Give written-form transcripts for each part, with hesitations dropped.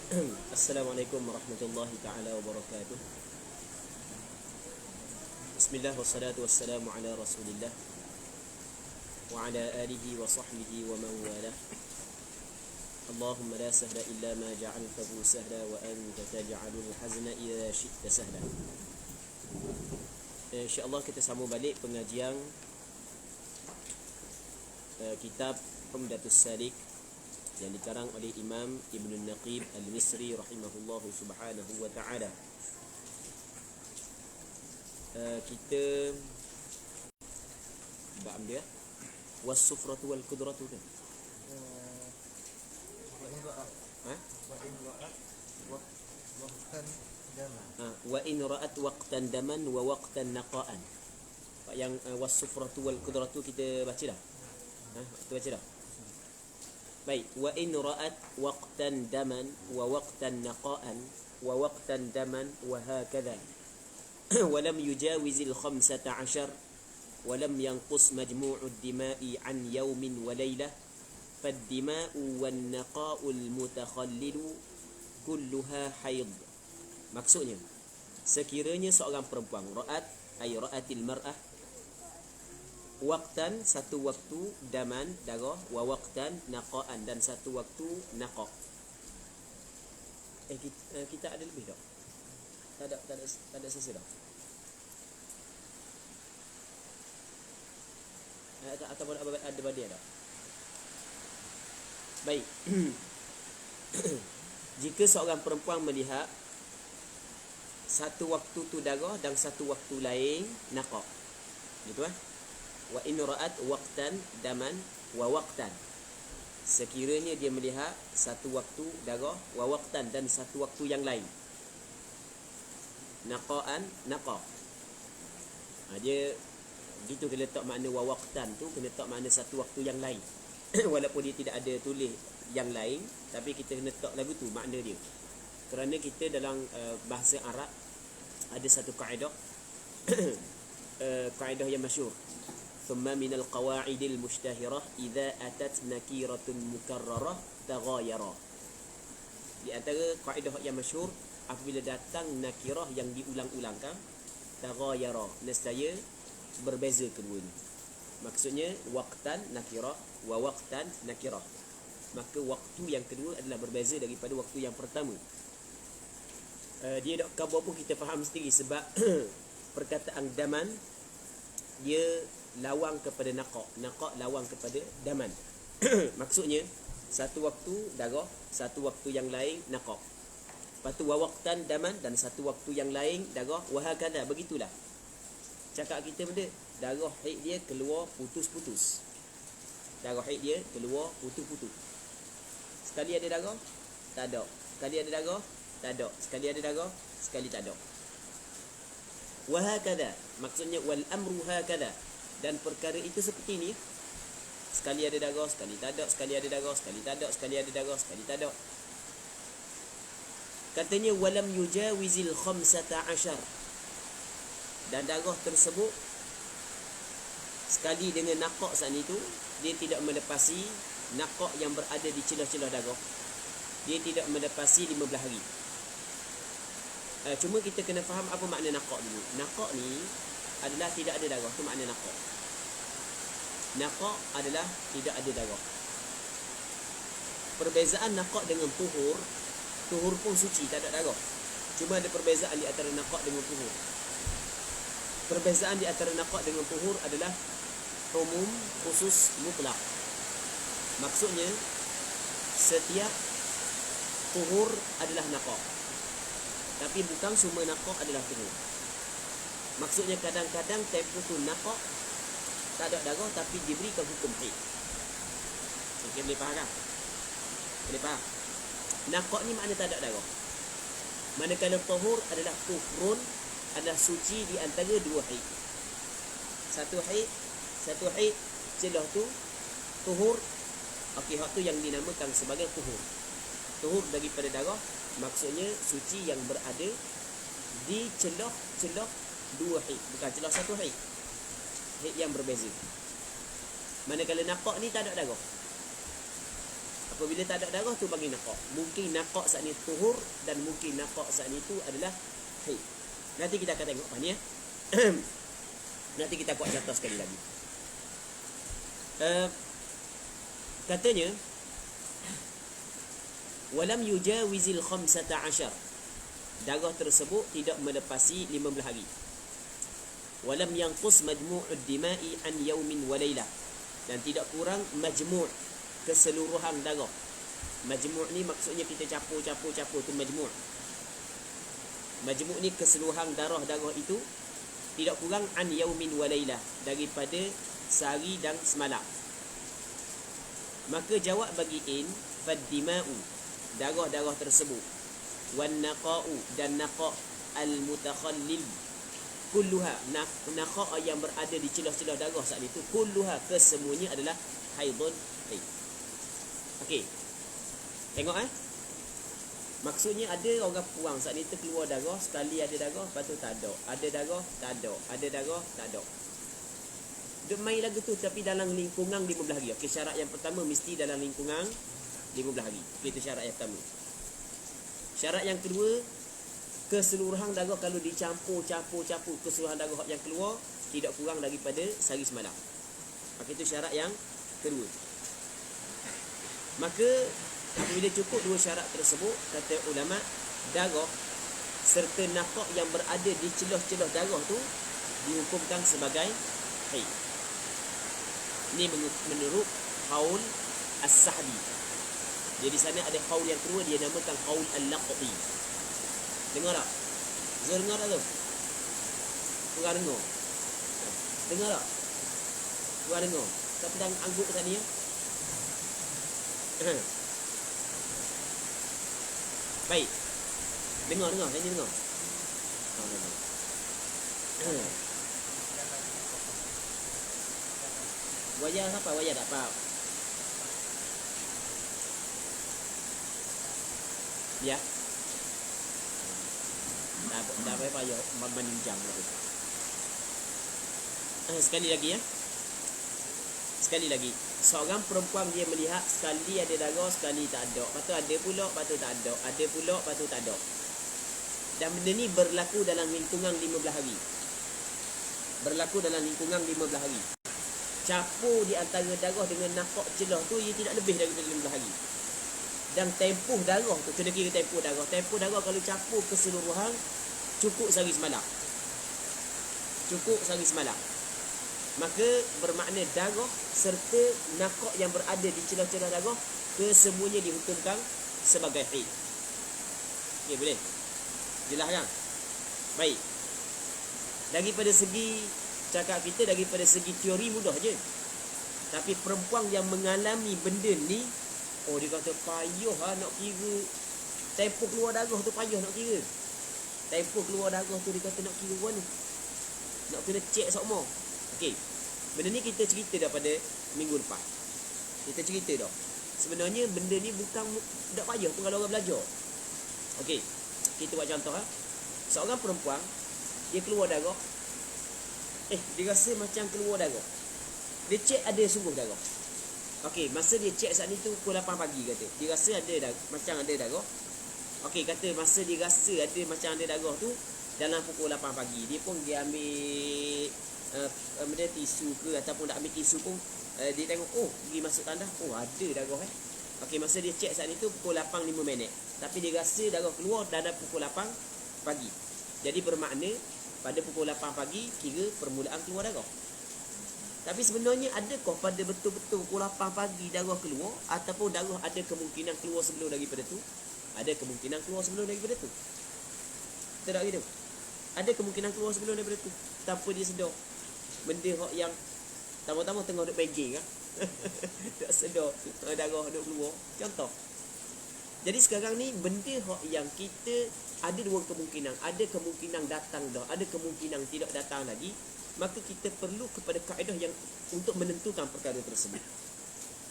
Assalamualaikum warahmatullahi ta'ala wabarakatuh. Bismillah wassalatu wassalamu ala rasulillah wa ala alihi wa sahbihi wa man wala. Allahumma la sahla illa ma ja'altahu sahla wa anta taj'alul hazna idza syi'ta sahla. InsyaAllah kita sambung balik pengajian kitab Umdatus Salik yang dikarang oleh Imam Ibn Naqib Al-Misri rahimahullahu subhanahu wa ta'ala. Kita bab dia was-sufratu wal qudratu kan? Wa in ra'at waqtan daman wa waqtan naqa'an. Yang was-sufratu wal qudratu kita baca dah. Kita baca dah. Baik, wa in ra'at waqtan daman wa waqtan naqa'an wa waqtan daman wa hakadha wa lam yujawizil 15 wa lam yanqus majmu'ud dima'i an yawmin wa laylah faddima'u wan naqa'ul mutakhallilu kulluha haid. Maksudnya, sekiranya seorang perempuan ra'at ay ra'atil mar'ah waqtan satu waktu daman darah wa waqtan naqa'an dan satu waktu naqa'. Kita ada lebih tak? Tak ada sesi dah. Ataupun ada badia dah. Baik. Jika seorang perempuan melihat satu waktu tu darah dan satu waktu lain naqa'. Gitu wa in ra'at waqtan daman wa waqtan, sekiranya dia melihat satu waktu darah wa waqtan dan satu waktu yang lain naqa'an naqa'. Dia gitu kena letak makna wa waqtan tu kena letak makna satu waktu yang lain. Walaupun dia tidak ada tulis yang lain, tapi kita kena letak lagu tu makna dia. Kerana kita dalam bahasa Arab ada satu kaedah kaedah yang masyhur. ثم من القواعد المشتهرة إذا أتت نكيرة مكررة تغايرا. Di antara kaedah yang masyhur, apabila datang nakirah yang diulang-ulangkan, taghayara, nescaya berbeza keduanya. Maksudnya waqtan nakirah wa waqtan nakirah. Maka waktu yang kedua adalah berbeza daripada waktu yang pertama. Dia tak khabar pun kita faham sendiri sebab perkataan daman dia lawang kepada naqa' lawang kepada daman. Maksudnya satu waktu darah, satu waktu yang lain naqa'. Lepas tu waqtan daman dan satu waktu yang lain darah, wa hakadha, begitulah. Cakap kita benda darah haid dia keluar putus-putus. Darah haid dia keluar putus-putus. Sekali ada darah, tak ada. Sekali ada darah, tak ada. Sekali ada darah, sekali tak ada. Wa hakadha, maksudnya wal amru hakadha, dan perkara itu seperti ini. Sekali ada darah, sekali tak ada. Sekali ada darah, sekali tak ada. Sekali ada darah, sekali tak ada. Katanya walam yujawizil 15. Dan darah tersebut sekali dengan naqa' saat itu, dia tidak melepasi naqa' yang berada di celah-celah darah. Dia tidak melepasi 15 hari. Cuma kita kena faham apa makna naqa' dulu. Naqa' ni adalah tidak ada darah, tu makna naqa'. Naqa' adalah tidak ada darah. Perbezaan naqa' dengan tuhur, tuhur pun suci, tak ada darah. Cuma ada perbezaan di antara naqa' dengan tuhur. Perbezaan di antara naqa' dengan tuhur adalah umum, khusus, mutlak. Maksudnya setiap tuhur adalah naqa', tapi bukan semua naqa' adalah tuhur. Maksudnya kadang-kadang tempoh tu naqa' tak ada darah tapi diberikan hukum haid. Okey, boleh faham kan? Boleh faham? Naqa' ni makna tak ada darah. Manakala tahur adalah tuhurun, adalah suci di antara dua haid. Satu haid celah tu tuhur. Okey, hak tu yang dinamakan sebagai tuhur. Tuhur daripada darah maksudnya suci yang berada di celah dua haid, bukan celah satu haid. Haid yang berbeza. Manakala naqa' ni tak ada darah. Apabila tak ada darah tu bagi naqaq. Mungkin naqaq saat ni tuhur dan mungkin naqaq saat ni tu adalah haid. Nanti kita akan tengok apa ni ya. Nanti kita buat contoh sekali lagi. Katanya walam yujawizil 15. Darah tersebut tidak melepasi 15 hari. Walam yanqus majmu'ud dima'i an yawmin wa laylah. Dan tidak kurang majmu' keseluruhan darah. Majmu' ni maksudnya kita capur tu majmu'. Majmu' ni keseluruhan darah-darah itu tidak kurang an yaumin wa lailah, daripada sehari dan semalam. Maka jawab bagi in faddima'u, darah-darah tersebut, wan naqa'u, dan naqa' al mutakhallil, kulluha, naqa' yang berada di celah-celah darah saat itu, kulluha, kesemuanya adalah haidun haid. Okey, tengok maksudnya ada orang puang saat ni terkeluar darah, sekali ada darah, lepas tu tak ada. Ada darah, tak ada. Ada darah, tak ada. Duk main lagu tu tapi dalam lingkungan 15 hari. Okey, syarat yang pertama mesti dalam lingkungan 15 hari. Okey, itu syarat yang pertama. Syarat yang kedua, keseluruhan darah kalau dicampur keseluruhan darah yang keluar tidak kurang daripada sehari semalam. Okey, itu syarat yang kedua. Maka apabila cukup dua syarat tersebut, kata ulama, darah serta naqaq yang berada di celah-celah darah tu dihukumkan sebagai haid. Ini menurut qaul as-Sahbi. Jadi sana ada qaul yang kedua, dia namakan qaul al-Laqti. Dengar tak? Zul dengar tak tu? Kurang dengar. Dengar tak? Kurang dengar. Tapi dah angguk kat sana ya. Baik. Dengar. Ini dengar. Wajah apa? Wajah tak apa. Ya. Dah payah meninjam tu. Sekali lagi ya. Sekali lagi. Seorang perempuan dia melihat sekali ada darah, sekali tak ada. Lepas tu ada pula, lepas tu tak ada. Ada pula, lepas tu tak ada. Dan benda ni berlaku dalam lingkungan 15 hari. Berlaku dalam lingkungan 15 hari. Capur di antara darah dengan naqaq celah tu, ia tidak lebih daripada 15 hari. Dan tempoh darah tu, kena kira tempoh darah. Tempoh darah kalau capur keseluruhan, cukup sehari semalam. Cukup sehari semalam. Maka bermakna darah serta naqaq yang berada di celah-celah darah, kesemuanya dihukumkan sebagai haid. Okey, boleh? Jelas kan? Baik. Daripada segi cakap kita, daripada segi teori mudah je. Tapi perempuan yang mengalami benda ni, oh dia kata payah nak kira. Tempoh keluar darah tu payah nak kira. Tempoh keluar darah tu dia kata nak kira mana? Nak kena cek semua. Okey. Benda ni kita cerita daripada minggu lepas. Kita cerita dah. Sebenarnya benda ni bukan tak payah pun kalau orang belajar. Okey. Kita buat contoh Seorang perempuan dia keluar darah. Dia rasa macam keluar darah. Dia cek ada sungguh darah. Okey, masa dia cek saat ni tu pukul 8 pagi kata. Dia rasa ada darah, macam ada darah. Okey, kata masa dia rasa ada macam ada darah tu dalam pukul 8 pagi, dia pun dia ambil benda tisu ke ataupun tak ambil tisu pun, dia tengok pergi masuk tandas, ada darah Okey, masa dia cek saat itu pukul 8.05. Tapi dia rasa darah keluar dalam pukul 8 pagi. Jadi bermakna pada pukul 8 pagi kira permulaan keluar darah. Tapi sebenarnya adakah pada betul-betul pukul 8 pagi darah keluar, ataupun darah ada kemungkinan keluar sebelum daripada tu? Ada kemungkinan keluar sebelum daripada tu. Tak gitu. Ada kemungkinan keluar sebelum daripada tu tanpa dia sedar. Benda yang tama-tama tengah duk pegging tak sedar darah duk keluar. Contoh. Jadi sekarang ni benda yang kita ada dua kemungkinan. Ada kemungkinan datang dah, ada kemungkinan tidak datang lagi. Maka kita perlu kepada kaedah yang untuk menentukan perkara tersebut.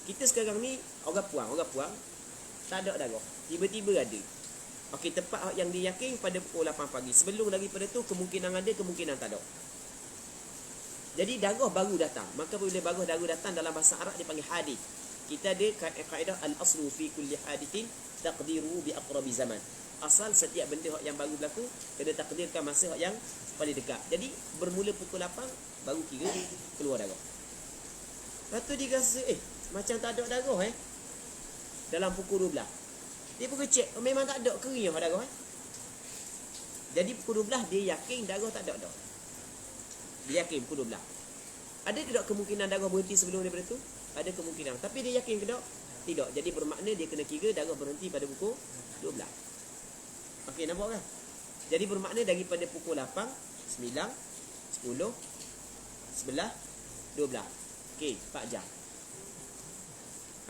Kita sekarang ni orang puang tak ada darah, tiba-tiba ada. Okey, tepat yang dia yakin pada pukul 8 pagi. Sebelum daripada tu kemungkinan ada, kemungkinan tak ada. Jadi darah baru datang. Maka bila darah datang dalam bahasa Arab dia panggil hadith. Kita ada kaedah al-aslu fi kulli hadithin taqdiru bi aqrabi zaman. Asal setiap benda yang baru berlaku kena takdirkan masa yang paling dekat. Jadi bermula pukul 8 baru kira keluar darah. Lepas tu dia rasa macam tak ada darah dalam pukul 12. Dia pergi cek, memang tak ada kering darah Jadi pukul 12 dia yakin darah tak ada dah. Dia yakin pukul 12. Ada tidak kemungkinan darah berhenti sebelum daripada tu? Ada kemungkinan. Tapi dia yakin ke tak? Tidak. Jadi bermakna dia kena kira darah berhenti pada pukul 12. Okey, nampak kan? Jadi bermakna daripada pukul 8, 9, 10, 11, 12. Okey, 4 jam.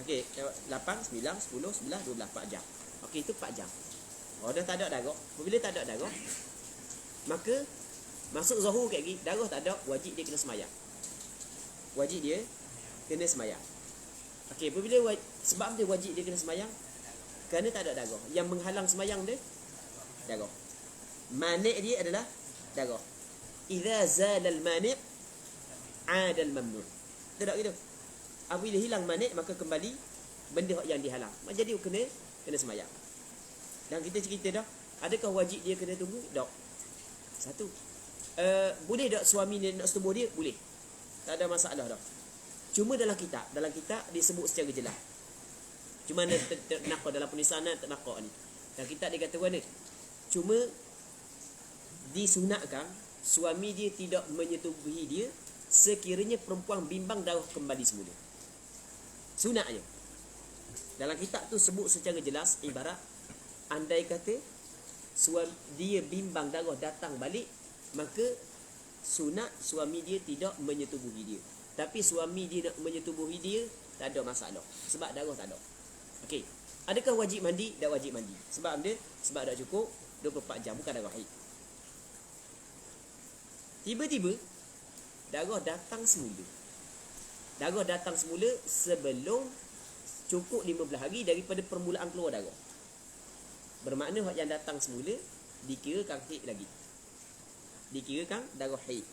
Okey, 8, 9, 10, 11, 12, 4 jam. Okey, itu 4 jam. Oh, dah tak ada darah. Bila tak ada darah, maka masuk zuhur kat lagi, darah tak ada, wajib dia kena semayang. Wajib dia kena semayang. Okey, apabila sebab dia wajib dia kena semayang, kerana tak ada darah. Yang menghalang semayang dia darah. Mani' dia adalah darah. Idza zala al-mani' 'ada al-mamnu'. Tak gitu. Apabila hilang mani' maka kembali benda yang dihalang. Jadi kena semayang. Dan kita cerita dah, adakah wajib dia kena tunggu? Tak. Satu. Boleh tak suami dia nak setubuh dia? Boleh. Tak ada masalah dah. Cuma dalam kitab disebut secara jelas. Cuma nak dalam penulisan tak nak ni. Dalam kitab dia kata mana? Cuma disunatkan suami dia tidak menyetubuhi dia sekiranya perempuan bimbang darah kembali semula. Sunatnya. Dalam kitab tu sebut secara jelas, ibarat andai kata dia bimbang darah datang balik, maka sunat suami dia tidak menyetubuhi dia. Tapi suami dia nak menyetubuhi dia, tak ada masalah. Sebab darah tak ada. Okey. Adakah wajib mandi? Tak wajib mandi. Sebab dia sebab tak cukup 24 jam, bukan darah haid. Tiba-tiba darah datang semula. Darah datang semula sebelum cukup 15 hari daripada permulaan keluar darah. Bermakna hak yang datang semula dikirakan haid lagi. Dikirakan darah haid.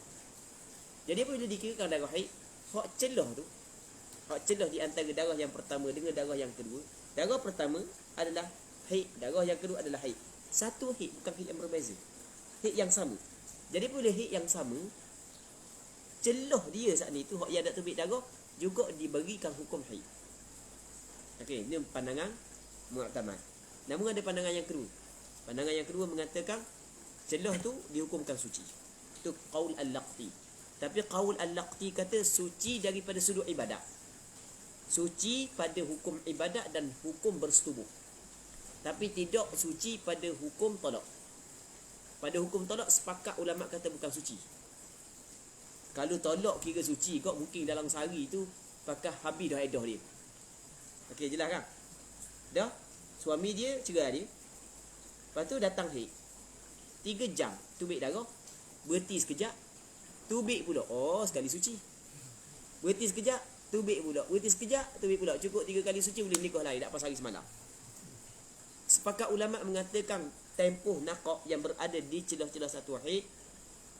Jadi apabila dikirakan darah haid, hak celah tu, hak celah di antara darah yang pertama dengan darah yang kedua. Darah pertama adalah haid, darah yang kedua adalah haid. Satu haid, bukan haid yang berbeza. Haid yang sama. Jadi apabila haid yang sama, celah dia saat ni tu hak yang nak terbit darah juga diberikan hukum haid. Okey, ini pandangan mu'tamad. Namun ada pandangan yang kedua. Pandangan yang kedua mengatakan celah tu dihukumkan suci. Itu qaul al-Laqti. Tapi qaul al-Laqti kata suci daripada sudut ibadat. Suci pada hukum ibadat dan hukum bersetubuh. Tapi tidak suci pada hukum talak. Pada hukum talak sepakat ulama kata bukan suci. Kalau talak kira suci kok mungkin dalam sehari tu pakai habis dah iddah dia. Okey, jelas kan? Dah suami dia cerai dia. Lepas tu datang haid. 3 jam tubik darah, berhenti sekejap, tubik pula. Oh, sekali suci. Berhenti sekejap, tubik pula. Berhenti sekejap, tubik pula. Cukup 3 kali suci boleh menikah lagi, tak pasal hari semalam. Sepakat ulama mengatakan tempoh naqah yang berada di celah-celah satu haid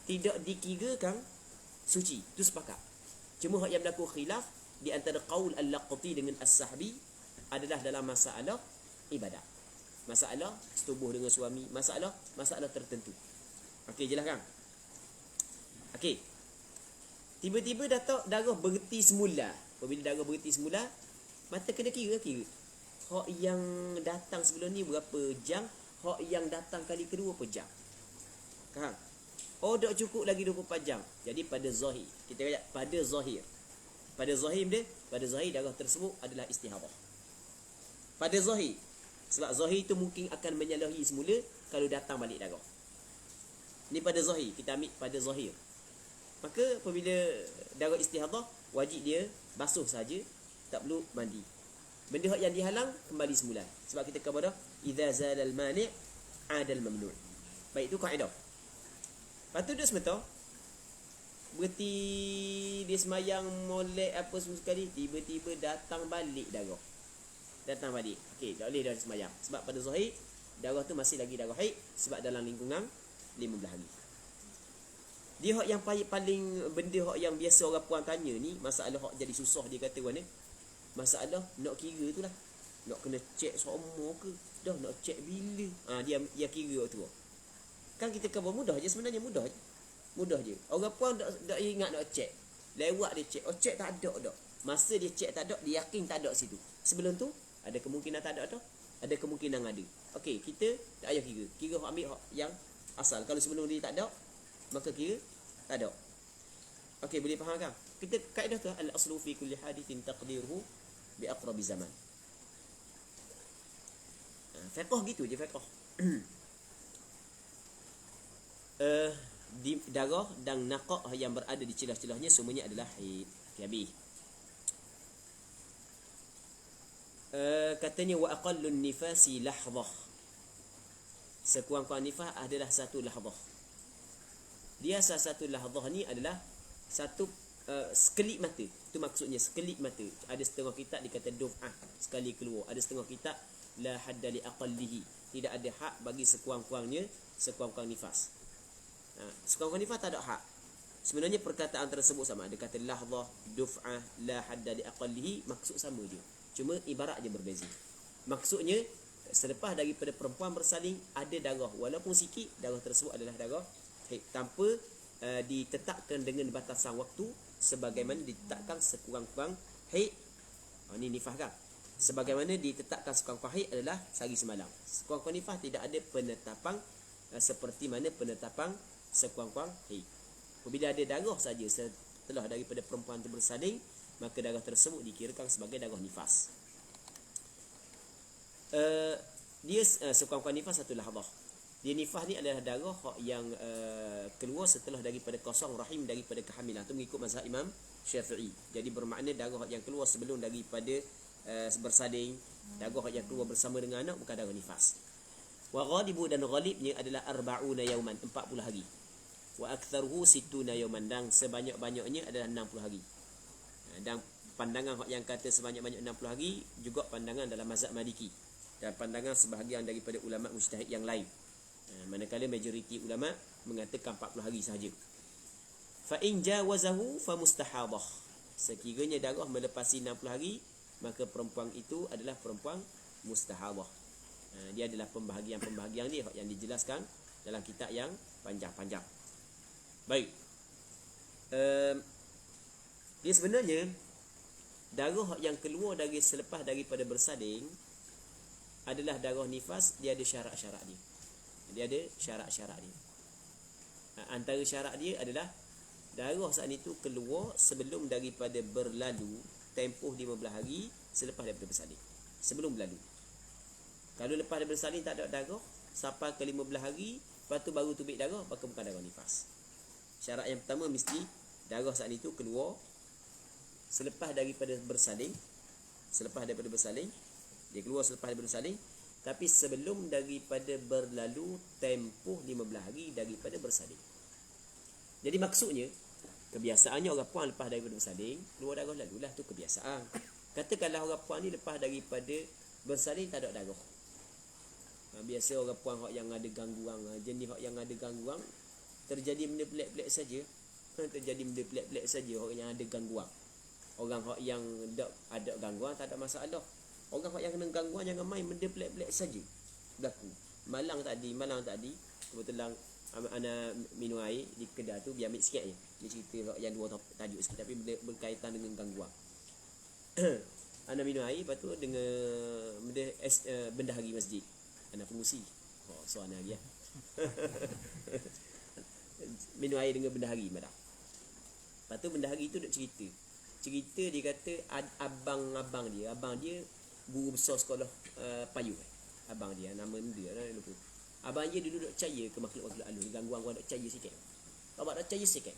tidak dikirakan suci. Itu sepakat. Cuma hak yang berlaku khilaf di antara qaul al-Laqti dengan as-Sahbi adalah dalam masalah ibadat. Masalah setubuh dengan suami, masalah tertentu. Okey, jelas kan? Okey. Tiba-tiba darah berhenti semula. Apabila darah berhenti semula, mata kena kira. Hak yang datang sebelum ni berapa jam, hak yang datang kali kedua berapa jam. Faham? Oh, tak cukup lagi 24 jam. Jadi pada zahir, kita kata pada zahir. Pada zahir darah tersebut adalah istihadah. Pada zahir. Sebab zahir itu mungkin akan menyalahi semula kalau datang balik darah. Ini pada zahir, kita ambil pada zahir. Maka apabila darah istihadah, wajib dia basuh saja, tak perlu mandi. Benda yang dihalang kembali semula. Sebab kita kata idza zalal mani' 'adal mamnu'. Baik, itu kaedah. Lepas tu dia semata berhenti dia semayang molek apa semua sekali, tiba-tiba datang balik darah. Datang balik. Okey, tak boleh dah semayang. Sebab pada zahir darah tu masih lagi darah haid sebab dalam lingkungan 15 hari. Dia hak yang paling benda hak yang biasa orang puan tanya ni, masalah hak jadi susah dia kata mana? Masalah nak kira tu lah. Nak kena cek semua ke? Dah nak cek bila? Dia kira waktu tu. Kan kita cover mudah je sebenarnya, mudah je. Mudah je. Orang pun tak ingat nak cek. Lewat dia cek. Oh cek tak ada dah. Masa dia cek tak ada, dia yakin tak ada situ. Sebelum tu ada kemungkinan tak ada dah. Ada kemungkinan ada. Okey, kita tak payah kira. Kira ambil yang asal. Kalau sebelum dia tak ada, maka kira tak ada. Okey, boleh faham kan? Kita kaedah tu al-aslu fi kulli hadithin taqdiruhu bi aqrabi zaman. Fiqh gitu je fiqh. Di darah dan naqah yang berada di celah-celahnya semuanya adalah haid. Okay, habis. Katanya wa aqallun nifasi lahzah. Sekurang-kurang nifas adalah satu lahzah. Dia satu lahzah ni adalah satu sekelip mata. Itu maksudnya sekelip mata. Ada setengah kitab dikata duf'ah, sekali keluar. Ada setengah kitab la hadda li aqallihi. Tidak ada had bagi sekurang-kurangnya, sekurang-kurang nifas. Sekurang-kurang nifas tak ada had. Sebenarnya perkataan tersebut sama. Ada kata lahzah, duf'ah, la hadda li aqallihi, maksud sama je. Cuma ibarat je berbeza. Maksudnya selepas daripada perempuan bersalin ada darah, walaupun sikit, darah tersebut adalah darah haid tanpa ditetapkan dengan batasan waktu sebagaimana ditetapkan sekurang-kurang haid. Ini nifas kan? Sebagaimana ditetapkan sekurang-kurang haid adalah sehari semalam. Sekurang-kurang nifas tidak ada penetapan seperti mana penetapan sekurang-kurang haid. Apabila ada darah saja setelah daripada perempuan itu bersalin, maka darah tersebut dikirakan sebagai darah nifas. Dia sekurang-kurang nifas satu lahzah. Dia nifas ni adalah darah yang keluar setelah daripada kosong rahim daripada kehamilan. Itu mengikut mazhab Imam Syafi'i. Jadi bermakna darah yang keluar sebelum daripada bersalin, darah yang keluar bersama dengan anak bukan darah nifas. Wa ghalibu, dan ghalibnya adalah arba'una yauman, 40 hari. Wa aktsaruhu sittuna yauman, dan sebanyak-banyaknya adalah 60 hari. Dan pandangan yang kata sebanyak-banyak 60 hari juga pandangan dalam mazhab Maliki dan pandangan sebahagian daripada ulama mujtahid yang lain. Manakala majoriti ulama mengatakan 40 hari sahaja. Fa in jawazahu fa mustahadah. Sekiranya darah melepasi 60 hari, maka perempuan itu adalah perempuan mustahadah. Dia adalah pembahagian-pembahagian dia yang dijelaskan dalam kitab yang panjang-panjang. Baik. Dia sebenarnya darah yang keluar dari selepas daripada bersalin adalah darah nifas. Dia ada syarat-syarat dia. Dia ada syarat-syarat dia. Antara syarat dia adalah darah saat itu keluar sebelum daripada berlalu tempoh 15 hari selepas daripada bersalin. Sebelum berlalu. Kalau lepas daripada bersalin tak ada darah sampai ke 15 hari, lepas tu baru tubik darah, maka bukan darah nifas. Syarat yang pertama mesti darah saat itu keluar selepas daripada bersalin. Selepas daripada bersalin, dia keluar selepas daripada bersalin, tapi sebelum daripada berlalu tempoh 15 hari daripada bersalin. Jadi maksudnya, kebiasaannya orang puan lepas daripada bersalin, keluar darah lalulah, tu kebiasaan. Katakanlah orang puan ni lepas daripada bersalin tak ada darah. Biasa orang puan yang ada gangguan, jenis yang ada gangguan, terjadi benda pelik-pelik saja. Terjadi benda pelik-pelik saja orang yang ada gangguan. Orang yang tak ada gangguan tak ada masalah. Orang yang kena gangguan jangan main benda pelik-pelik saja berlaku. Malang tadi kebetulan ana minum air di kedai tu, biar ambil sikit je. Ni cerita yang dua tajuk sikit tapi berkaitan dengan gangguan. Ana minum air, lepas tu dengan bendahari masjid. Ana pengusi. So ana lagi ya. Minum air dengan bendahari malam. Lepas tu bendahari tu nak cerita dia kata abang dia guru besar sekolah payung. Abang dia nama dia lah lupa. Abang dia dulu duk percaya ke makhluk-makhluk halus, gangguan orang duk percaya sikit. Abang dak percaya sikit.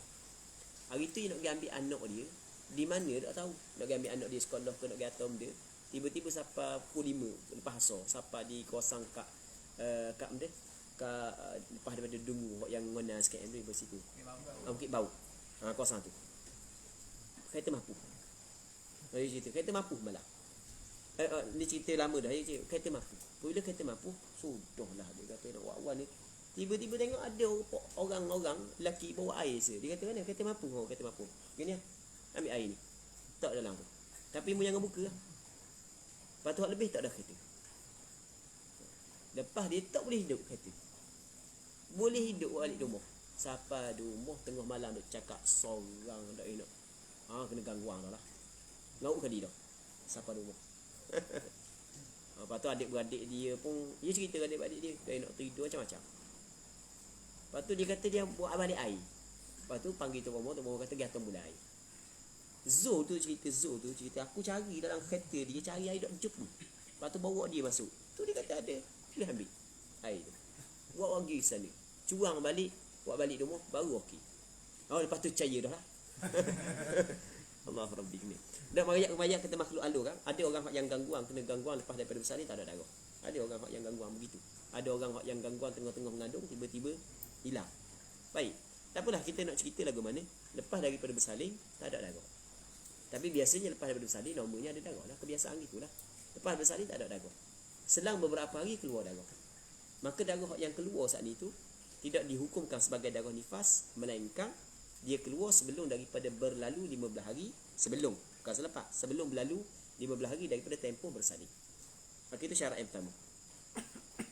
Hari tu dia nak pergi ambil anak dia, di mana tak tahu. Nak pergi ambil anak dia sekolah ke nak pergi atom dia. Tiba-tiba siapa pukul 5 lepas asar, siapa di kawasan kat benda lepas daripada Dungu yang mana sikit tu di situ. Bukit Bau. Kawasan tu. Kereta mampu. Dia cerita kereta mampu malah. Ni cerita lama dah. Kereta mampu. Bila kereta mampu, sudahlah dia kata nak wan ni. Tiba-tiba tengok ada orang-orang lelaki bawa air se. Dia kata mana kereta mampu? Kereta mampu. Gini ambil air ni. Tak dalam tu. Tapi mu jangan buka lah. Lepas tu hak lebih tak ada kereta. Lepas dia tak boleh hidup kereta. Boleh hidup balik rumah. Siapa rumah tengah malam duk cakap sorang dak enak. Kena gangguan dah lah. Ngau kali dah. Siapa rumah. Lepas tu adik-beradik dia pun, dia cerita dengan adik-beradik dia, dia nak tidur macam-macam. Lepas tu dia kata dia buat balik air. Lepas tu panggil tu rumah kata dia akan mula air. Zul tu cerita aku cari dalam kereta dia, cari air tak jumpa. Lepas tu bawa dia masuk. Tu dia kata ada, dia ambil air tu. Bawa pergi sana. Curang balik, buat balik rumah baru okey. Lepas tu percaya dah lah. Allah Rabbi ni. Dan banyak kita makhluk alur kan. Ada orang yang gangguan, kena gangguan lepas daripada bersalin tak ada darah. Ada orang yang gangguan begitu. Ada orang yang gangguan tengah-tengah mengandung tiba-tiba hilang. Baik. Tak apalah kita nak cerita lagu mana. Lepas daripada bersalin tak ada darah. Tapi biasanya lepas daripada bersalin normalnya ada darah lah. Kebiasaan gitulah. Lepas bersalin tak ada darah. Selang beberapa hari keluar darah. Maka darah yang keluar saat itu tidak dihukumkan sebagai darah nifas, melainkan dia keluar sebelum daripada berlalu 15 hari, sebelum, bukan selepas, sebelum berlalu 15 hari daripada tempoh bersalin. Maka itu syarat yang pertama.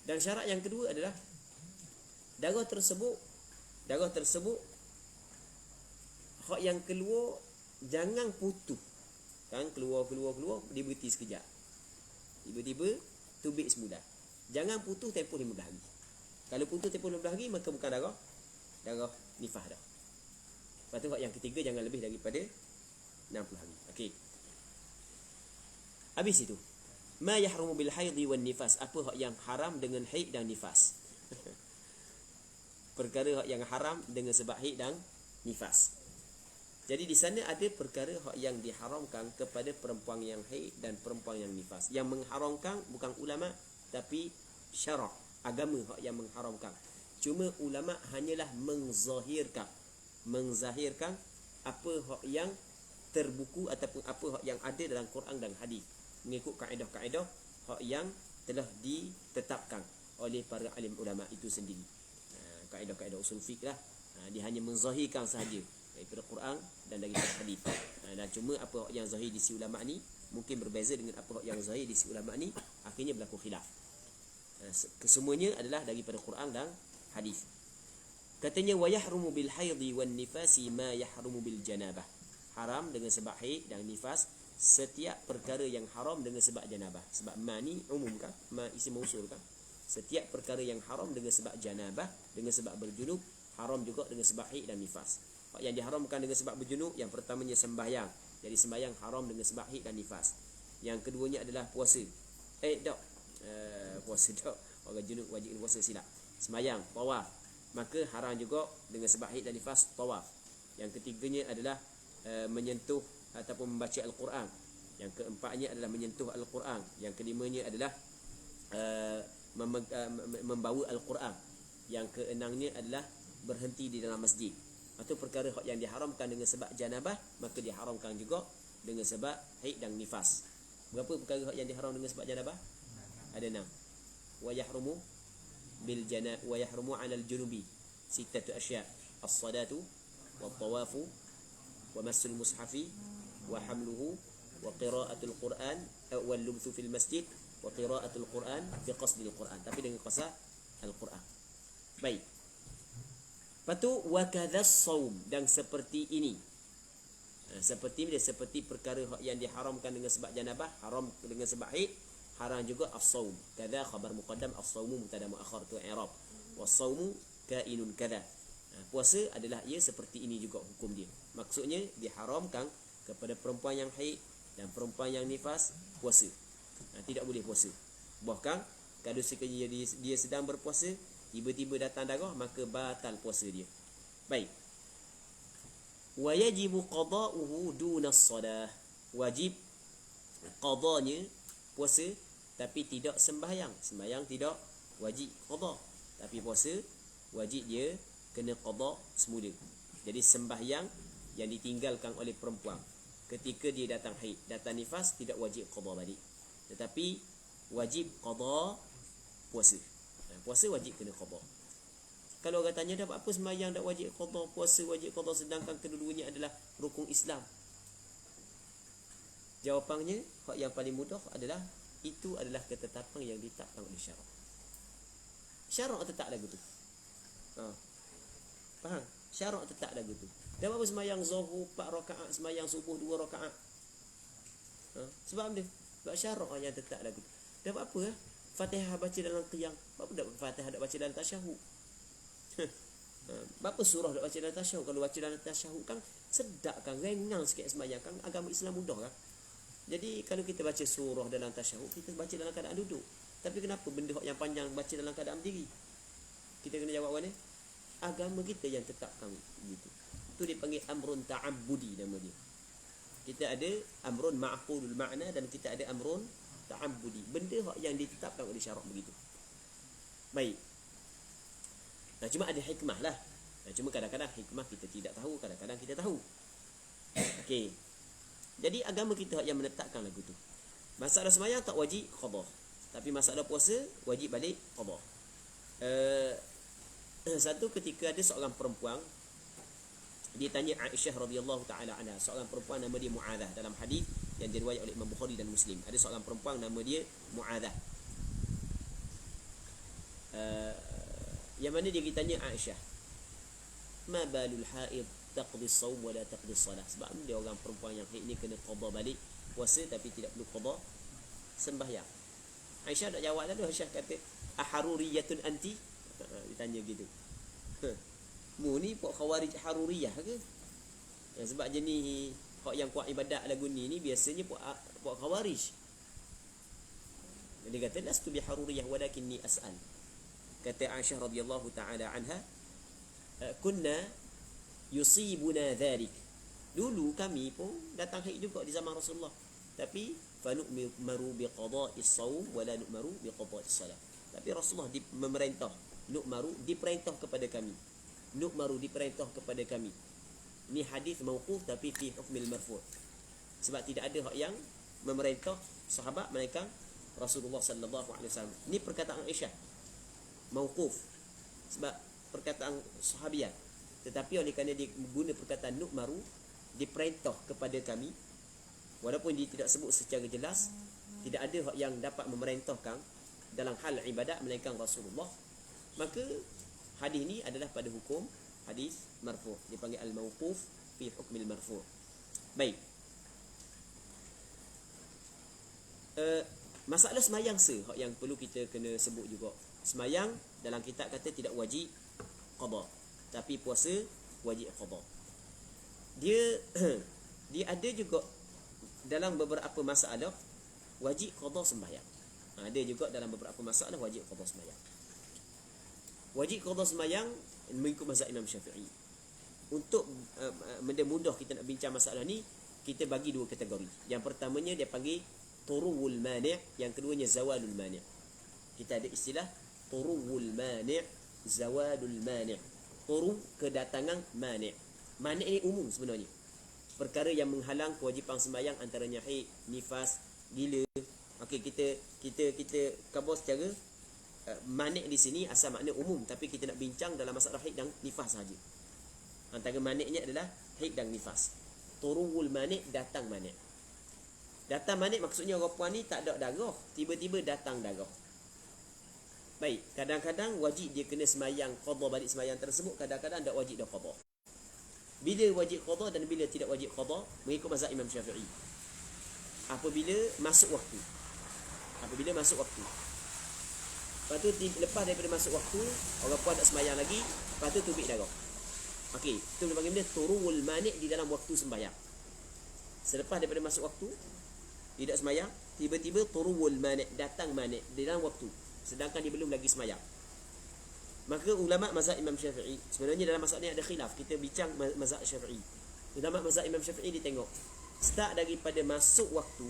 Dan syarat yang kedua adalah darah tersebut hak yang keluar jangan putus. Kan keluar dia berhenti sekejap. Tiba-tiba tubik semula. Jangan putus tempoh 15 hari. Kalau putus tempoh 15 hari maka bukan darah nifas dah. Lepas tu hak yang ketiga jangan lebih daripada 60 hari. Okey. Habis itu. Ma yahrumu bil haidhi wan nifas. Apa hak yang haram dengan haid dan nifas? Perkara hak yang haram dengan sebab haid dan nifas. Jadi di sana ada perkara hak yang diharamkan kepada perempuan yang haid dan perempuan yang nifas. Yang mengharamkan bukan ulama tapi syarak, agama hak yang mengharamkan. Cuma ulama hanyalah menzahirkan apa hak yang terbuku ataupun apa hak yang ada dalam Quran dan hadis mengikut kaedah-kaedah hak yang telah ditetapkan oleh para alim ulama itu sendiri. Kaedah-kaedah usul fiqh lah. Dia hanya menzahirkan sahaja daripada Quran dan daripada hadis. Dan cuma apa hak yang zahir di si ulama ni mungkin berbeza dengan apa hak yang zahir di si ulama ni, akhirnya berlaku khilaf. Kesemuanya adalah daripada Quran dan hadis. Katanya wa yahrumu bil haidhi wan nifasi ma yahrumu bil janabah. Haram dengan sebab haid dan nifas setiap perkara yang haram dengan sebab janabah. Sebab ma ni umum kan? Ma isim mausul kan? Setiap perkara yang haram dengan sebab janabah, dengan sebab berjunub, haram juga dengan sebab haid dan nifas. Yang diharamkan dengan sebab berjunub, yang pertamanya sembahyang. Jadi sembahyang haram dengan sebab haid dan nifas. Yang keduanya adalah puasa. Puasa tak. Orang junub wajib puasa silap. Sembahyang, tawaf. Maka haram juga dengan sebab haid dan nifas tawaf. Yang ketiganya adalah menyentuh ataupun membaca Al-Quran. Yang keempatnya adalah menyentuh Al-Quran. Yang kelimanya adalah membawa Al-Quran. Yang keenamnya adalah berhenti di dalam masjid. Atau perkara yang diharamkan dengan sebab janabah, maka diharamkan juga dengan sebab haid dan nifas. Berapa perkara yang diharam dengan sebab janabah? Ada 6. Wa yahrumu bil janab wa yahrumu 'ala al-junubi sittatu asya' as-salatu wat-tawafu wa massul mushafi wa hamluhu wa qira'atul Quran wal lubthu fil masjid wa qira'atul Quran bi qasdil Quran, tapi dengan qasad al-Quran. Baik. Patu wa kadzas saum, dan seperti ini. Seperti perkara yang diharamkan dengan sebab janabah, haram dengan sebab haid, haram juga as-saum. Kadza khabar muqaddam, as-saumu mubtada muakhar tu i'rab. Was-saumu kainun kadza. Puasa adalah ia seperti ini juga hukum dia. Maksudnya diharamkan kepada perempuan yang haid dan perempuan yang nifas puasa. Tidak boleh puasa. Bahkan kalau sekiranya dia sedang berpuasa, tiba-tiba datang darah, maka batal puasa dia. Baik. Wa yajibu qada'uhu duna as-salah. Wajib qadanya puasa tapi tidak sembahyang. Sembahyang tidak wajib qada, tapi puasa wajib dia kena qada semula. Jadi sembahyang yang ditinggalkan oleh perempuan ketika dia datang haid, datang nifas, tidak wajib qada balik. Tetapi wajib qada puasa. Puasa wajib kena qada. Kalau orang tanya dah apa sembahyang tak wajib qada, puasa wajib qada, sedangkan kedua-duanya adalah rukun Islam. Jawapannya hak yang paling mudah adalah itu adalah ketetapan yang ditetapkan oleh syarak. Syarak tetap lagu tu. Faham? Syarak tetap lagu tu. Dan apa sembahyang zuhur 4 rakaat, sembahyang subuh 2 rakaat? Sebab dia sebab syarak yang tetap lagu tu. Dan apa Fatihah baca dalam qiyam. Apa dak Fatihah dak baca dalam tasyahud? Berapa surah dak baca dalam tasyahud? Kalau baca dalam tasyahud kan sedap kan, rengang sikit sembahyang kan, agama Islam mudah kan. Jadi kalau kita baca surah dalam tasyahud, kita baca dalam keadaan duduk. Tapi kenapa benda yang panjang baca dalam keadaan berdiri? Kita kena jawab mana? Agama kita yang tetapkan begitu. Itu dipanggil amrun ta'abbudi nama dia. Kita ada amrun ma'qulul ma'na dan kita ada amrun ta'abbudi. Benda yang ditetapkan oleh syarak begitu. Baik. Nah, cuma ada hikmah lah. Nah, cuma kadang-kadang hikmah kita tidak tahu, kadang-kadang kita tahu. Okey. Jadi agama kita yang menetapkan lagu tu. Masalah sembahyang tak wajib qada. Tapi masalah puasa wajib balik qada. Satu ketika ada seorang perempuan, dia tanya Aisyah radhiyallahu taala anha, seorang perempuan nama dia Muadzah, dalam hadis yang diriwayatkan oleh Imam Bukhari dan Muslim. Ada seorang perempuan nama dia Muadzah. Yang mana dia tanya Aisyah, "Ma balul haid taqdi as-shaum wa la taqdi as-salah?" Sebab dia orang perempuan yang haid ni kena qada balik puasa tapi tidak perlu qada sembahyang. Aisyah tak jawab dah. Aisyah kata, "Aharuriyatun anti?" Ditanya gitu. Mu ni puak khawarij haruriyah ke? Sebab jenis hak yang kuat ibadat lagu ni biasanya puak khawarij. Dia kata, "Lastu bi haruriyah walakinni as'al." Kata Aisyah radhiyallahu taala anha, "Kunna yusibuna dhalik." Dulu kami pun datang haid juga di zaman Rasulullah. Tapi fanu'maru bi qada'is shaum wa la nu'maru bi qada'is salat. Tapi Rasulullah memerintah, nu'maru diperintah kepada kami. Nu'maru diperintah kepada kami. Ini hadis mauquf tapi fi hukmil marfu'. Sebab tidak ada hak yang memerintah sahabat melainkan Rasulullah sallallahu alaihi wasallam. Ini perkataan Aisyah. Mauquf. Sebab perkataan sahabiat. Tetapi oleh kerana dia guna perkataan nu'maru, diperintah kepada kami, walaupun dia tidak sebut secara jelas, tidak ada hak yang dapat memerintahkan dalam hal ibadat melainkan Rasulullah, maka hadis ini adalah pada hukum hadis marfu', dipanggil al-mauquf fi hukmil marfu'. Baik. Masalah semayang hak yang perlu kita kena sebut juga. Semayang dalam kitab kata tidak wajib qada, tapi puasa wajib qada. Dia ada juga dalam beberapa masalah wajib qada sembahyang. Ada juga dalam beberapa masalah wajib qada sembahyang. Wajib qada sembahyang mengikut mazhab Imam Syafi'i. Untuk mudah kita nak bincang masalah ni, kita bagi dua kategori. Yang pertamanya dia panggil turuwul mani', yang keduanya zawalul mani'. Kita ada istilah turuwul mani', zawalul mani'. Turu kedatangan mani'. Mani' ni umum sebenarnya. Perkara yang menghalang kewajipan sembahyang antaranya haid, nifas, gila. Okey, kita kabur secara mani' di sini asal makna umum, tapi kita nak bincang dalam masalah haid dan nifas saja. Antara mani'-nya adalah haid dan nifas. Turuwul mani', datang mani'. Datang mani' maksudnya orang puan ni tak ada darah, tiba-tiba datang darah. Baik, kadang-kadang wajib dia kena sembahyang qada balik sembahyang tersebut, kadang-kadang tak wajib dah qada. Bila wajib qada dan bila tidak wajib qada mengikut mazhab Imam Syafi'i. Apabila masuk waktu. Lepas tu lepas daripada masuk waktu, orang puan tak sembahyang lagi, lepas tu tubik darah. Okey, itu dipanggil benda turuwul mani' di dalam waktu sembahyang. Selepas daripada masuk waktu, tidak sembahyang, tiba-tiba turuwul mani', datang mani' di dalam waktu, sedangkan dia belum lagi sembahyang. Maka ulama mazhab Imam Syafi'i, sebenarnya dalam masalah ni ada khilaf, kita bincang mazhab Syafi'i. Ulama mazhab Imam Syafi'i dia tengok start daripada masuk waktu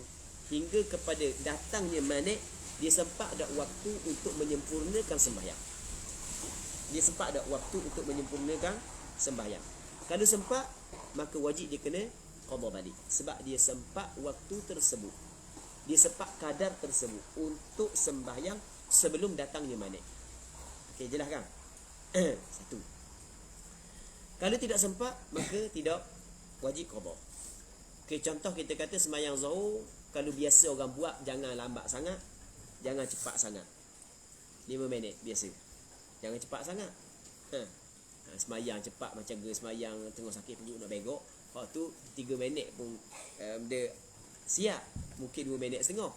hingga kepada datangnya mani', dia sempat ada waktu untuk menyempurnakan sembahyang. Kalau sempat, maka wajib dia kena qada balik, sebab dia sempat waktu tersebut, dia sempat kadar tersebut untuk sembahyang sebelum datangnya mani'. Okey, jelas kan? Satu. Kalau tidak sempat, maka tidak wajib qada. Okey, contoh kita kata sembahyang zuhur kalau biasa orang buat, jangan lambat sangat, jangan cepat sangat. 5 minit biasa. Jangan cepat sangat. Semayang cepat macam semayang tengah sakit perut nak begok. Hak tu 3 minit pun dia siap. Mungkin 2 minit setengah.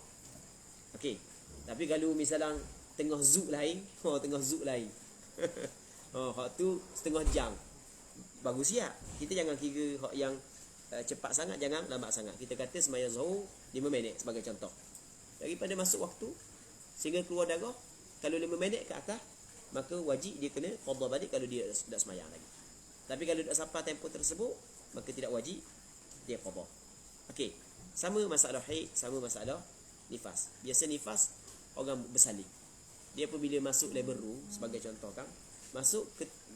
Okey. Tapi kalau misalnya tengah zuk lain, tengah zuk lain. Hak tu setengah jam. Bagus siap. Kita jangan kira hak yang cepat sangat, jangan lambat sangat. Kita kata semayang zuhur 5 minit sebagai contoh. Daripada masuk waktu sehingga keluar darah, kalau 5 minit ke atas, maka wajib dia kena qada balik kalau dia tak semayang lagi. Tapi kalau tak sampai tempoh tersebut, maka tidak wajib dia qada. Okey. Sama masalah haid, sama masalah nifas. Biasa nifas orang bersalin. Dia apabila masuk labor room sebagai contoh kan, masuk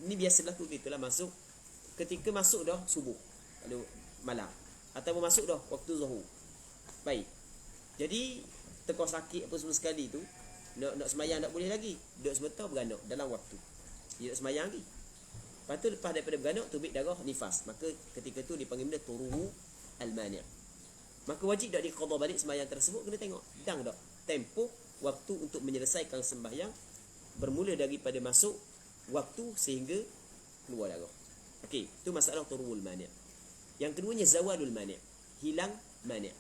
ni biasa berlaku gitulah, masuk ketika masuk dah subuh, kalau malam, atau masuk dah waktu zuhur. Baik. Jadi tekor sakit apa semua sekali tu, nak semayang tak boleh lagi. Duduk sebentar beranak dalam waktu. Dia tak semayang lagi. Lepas tu lepas daripada beranak terbit darah nifas. Maka ketika tu dipanggil benda turuhu al-mani'. Maka wajib tak diqada balik semayang tersebut, kena tengok dang tak tempoh waktu untuk menyelesaikan sembahyang bermula daripada masuk waktu sehingga keluar darah. Okey, itu masalah turuhul mani'. Yang keduanya zawalul mani', hilang mani'.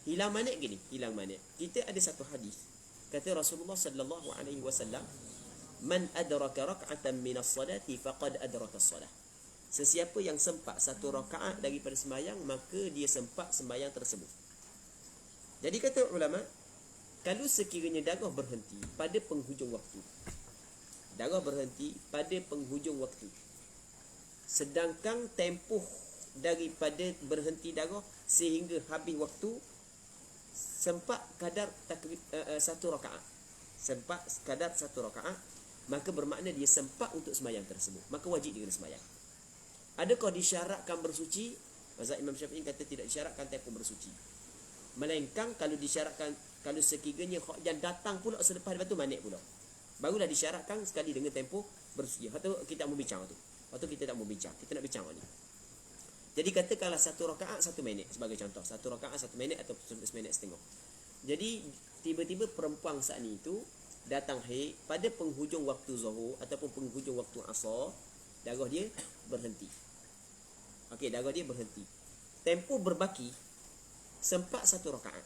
Hilang mani' gini, hilang mani'. Kita ada satu hadis kata Rasulullah sallallahu alaihi wasallam, man adraka rak'atan minas salati faqad adraka as-salah. Sesiapa yang sempat satu rakaat daripada sembahyang, maka dia sempat sembahyang tersebut. Jadi kata ulama, kalau sekiranya darah berhenti pada penghujung waktu, darah berhenti pada penghujung waktu, sedangkan tempoh daripada berhenti darah sehingga habis waktu sempat kadar satu rakaat, sempat kadar satu rakaat, maka bermakna dia sempat untuk sembahyang tersebut, maka wajib dia kena sembahyang. Adakah disyaratkan bersuci? Mazhab Imam Syafi'i kata tidak disyaratkan tempoh bersuci, melainkan kalau disyaratkan, kalau sekiranya yang datang pula selepas lepas tu manik pula, barulah disyaratkan sekali dengan tempoh bersuci. Atau kita mau bincang tu, atau kita tak mau bincang, kita nak bincang ni. Jadi katakanlah satu rakaat 1 minit sebagai contoh, satu rakaat 1 minit atau 1 minit setengah. Jadi tiba-tiba perempuan saat ni itu datang haid pada penghujung waktu zuhur ataupun penghujung waktu asar, darah dia berhenti. Okey, darah dia berhenti. Tempoh berbaki sempat 1 rakaat.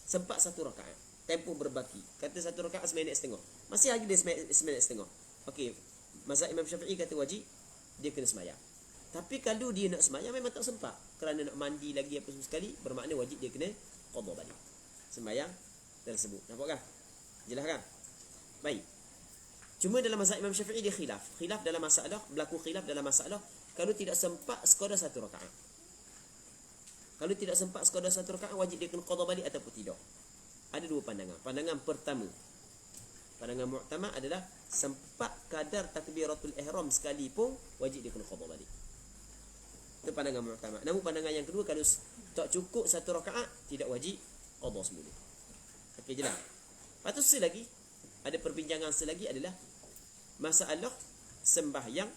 Sempat 1 rakaat. Tempoh berbaki. Kata 1 rakaat 1 minit setengah. Masih lagi dia 1 minit setengah. Okey, mazhab Imam Syafi'i kata wajib dia kena sembahyang. Tapi kalau dia nak sembahyang memang tak sempat kerana nak mandi lagi apa semua sekali, bermakna wajib dia kena qada balik sembahyang tersebut. Nampak kan? Jelas kan? Baik. Cuma dalam mazhab Imam Syafi'i dia khilaf. Khilaf dalam masalah, berlaku khilaf dalam masalah kalau tidak sempat sekadar 1 rakaat. Kalau tidak sempat sekadar 1 rakaat, wajib dia kena qada balik ataupun tidak. Ada 2 pandangan. Pandangan pertama, pandangan mu'tamad adalah sempat kadar takbiratul ihram sekalipun wajib dia kena qada balik. Itu pandangan mu'tamad. Namun pandangan yang kedua, kalau tak cukup 1 rakaat, tidak wajib qada semula. Okey, jelas. Lepas tu selagi ada perbincangan selagi adalah masalah sembahyang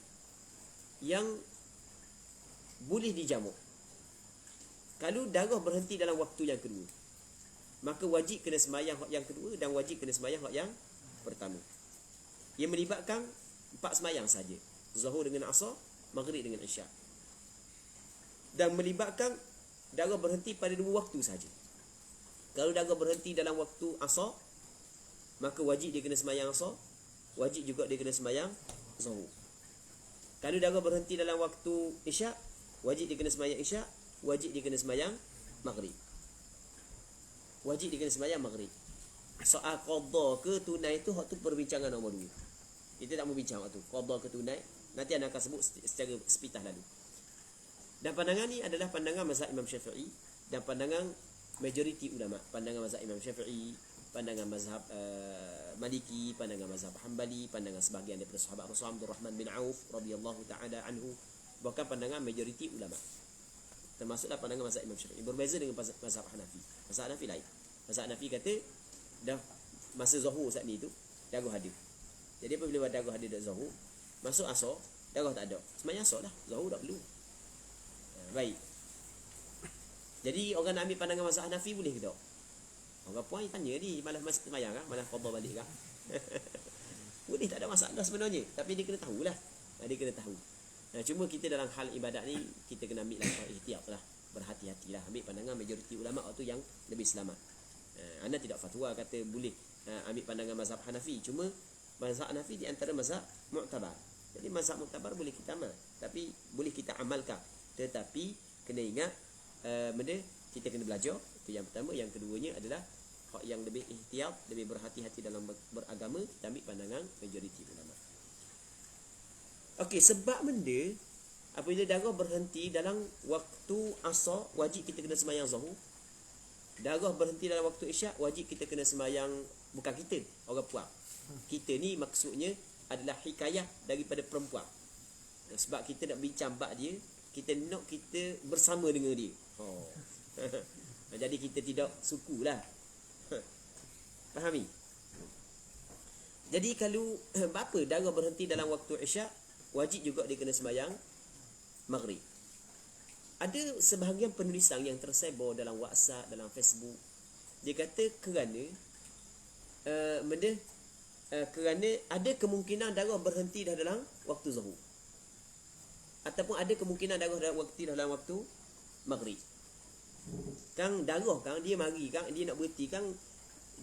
yang boleh dijamu. Kalau darah berhenti dalam waktu yang kedua, maka wajib kena sembahyang hak yang kedua dan wajib kena sembahyang hak yang pertama. Ia melibatkan 4 sembahyang saja. Zuhur dengan asar, maghrib dengan isyak. Dan melibatkan darah berhenti pada 2 waktu saja. Kalau darah berhenti dalam waktu asar, maka wajib dia kena sembahyang asar, wajib juga dia kena sembahyang zuhur. Kalau darah berhenti dalam waktu isyak, wajib dia kena sembahyang isyak, wajib dia kena sembahyang maghrib. Wajib dia kena sembahyang maghrib. Soal qada ke tunai tu, hak tu perbincangan nombor 2. Kita tak mau bincang waktu qada ke tunai, nanti anda akan sebut secara sepitah lalu. Dan pandangan ni adalah pandangan mazhab Imam Syafi'i dan pandangan majoriti ulama. Pandangan mazhab Imam Syafi'i, pandangan mazhab Maliki, pandangan mazhab Hanbali, pandangan sebahagian daripada sahabat Rasulullah Abdul Rahman bin Auf radhiyallahu taala anhu, bahkan pandangan majoriti ulama. Termasuklah pandangan mazhab Imam Syafi'i. Berbeza dengan mazhab Hanafi. Mazhab Hanafi lain. Mazhab Hanafi kata dah masa zuhur saat ni tu darah ada. Jadi apabila darah ada dak zuhur, masuk asar, darah tak ada. Sembahyang asar dah, zuhur tak perlu. Baik. Jadi orang nak ambil pandangan mazhab Hanafi boleh ke tak? Orang puan tanya ni, malah masih semayang kan? Malah qada balik kan? Boleh, tak ada masalah sebenarnya. Tapi dia kena tahulah. Dia kena tahu. Cuma kita dalam hal ibadat ni, kita kena ambil langkah ihtiyat lah. Berhati-hatilah. Ambil pandangan majoriti ulama' tu yang lebih selamat. Anda tidak fatwa kata boleh ambil pandangan mazhab Hanafi. Cuma mazhab Hanafi di antara mazhab mu'tabar. Jadi mazhab mu'tabar boleh kita amal. Tapi boleh kita amalkan. Tetapi kena ingat benda kita kena belajar. Itu yang pertama. Yang keduanya adalah hak yang lebih ihtiyat, lebih berhati-hati dalam beragama, kita ambil pandangan majoriti ulama. Okey, sebab benda apabila darah berhenti dalam waktu asar, wajib kita kena sembahyang zuhur. Darah berhenti dalam waktu isyak, wajib kita kena sembahyang, bukan kita, orang puan. Kita ni maksudnya adalah hikayah daripada perempuan. Sebab kita nak bincang bab dia, kita nak kita bersama dengan dia. Jadi kita tidak sukulah. Fahami? Jadi kalau apa darah berhenti dalam waktu isyak, wajib juga dia kena sembahyang maghrib. Ada sebahagian penulisan yang tersebar dalam WhatsApp, dalam Facebook. Dia kata kerana kerana ada kemungkinan darah berhenti dah dalam waktu zuhur. Ataupun ada kemungkinan darah dalam waktu maghrib. Kang darah kang dia mari kang dia nak berhenti kang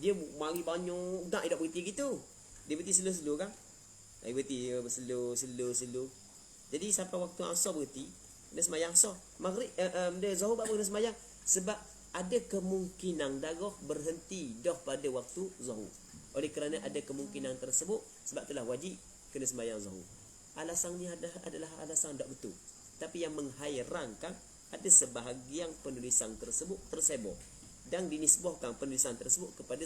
dia mari banyak tak nak berhenti gitu. Dia berhenti slow-slow kan. Dia berhenti slow. Jadi sampai waktu asar berhenti, dia sembahyang asar. Maghrib dia zuhur baru dia sembahyang sebab ada kemungkinan darah berhenti dah pada waktu zuhur. Oleh kerana ada kemungkinan tersebut, sebab itulah wajib kena sembahyang zuhur. Alasannya adalah alasan tak betul. Tapi yang menghairankan, ada sebahagian penulisan tersebut tersebar dan dinisbahkan penulisan tersebut kepada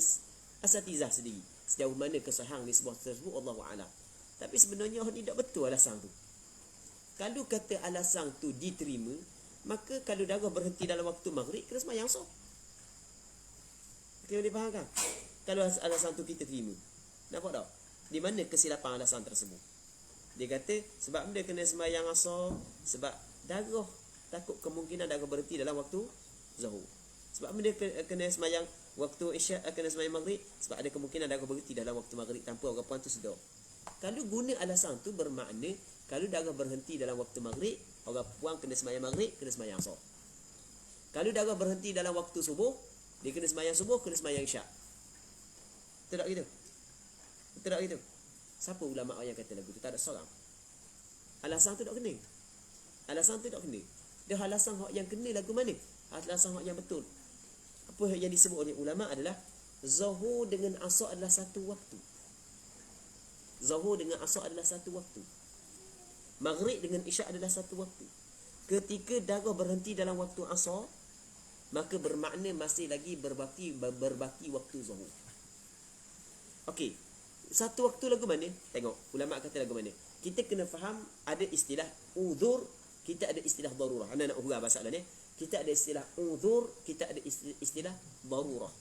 asatizah sendiri. Sejauh mana kesahihan nisbah tersebut, Allahu a'lam. Tapi sebenarnya ini tak betul alasan tu. Kalau kata alasan tu diterima, maka kalau darah berhenti dalam waktu maghrib, kena sembahyang asar. Kita boleh faham kan? Kalau alasan tu kita terima. Nampak tak? Di mana kesilapan alasan tersebut? Dia kata sebab dia kena sembahyang asar, sebab darah takut kemungkinan darah berhenti dalam waktu zuhur. Sebab dia kena sembahyang waktu isyak, kena sembahyang maghrib, sebab ada kemungkinan darah berhenti dalam waktu maghrib tanpa orang puan tu sedar. Kalau guna alasan tu bermakna kalau darah berhenti dalam waktu maghrib, orang puan kena sembahyang maghrib, kena sembahyang asar. Kalau darah berhenti dalam waktu subuh, dia kena sembahyang subuh, kena sembahyang isyak. Betul tak gitu? Betul tak gitu? Siapa ulama yang kata lagu tu? Tak ada seorang. Alasan tu tak kena. Alasan tu tak kena. Dia alasan hak yang kena lagu mana? Alasan hak yang betul. Apa yang disebut oleh ulama adalah zuhur dengan asar adalah satu waktu. Zuhur dengan asar adalah satu waktu. Maghrib dengan isyak adalah satu waktu. Ketika darah berhenti dalam waktu asar, maka bermakna masih lagi berbaki waktu zuhur. Okey. Satu waktu lagu mana? Tengok ulama kata lagu mana. Kita kena faham ada istilah uzur, kita ada istilah darurah. Anda nak hurah bahasa ni. Kita ada istilah uzur, kita ada istilah darurah.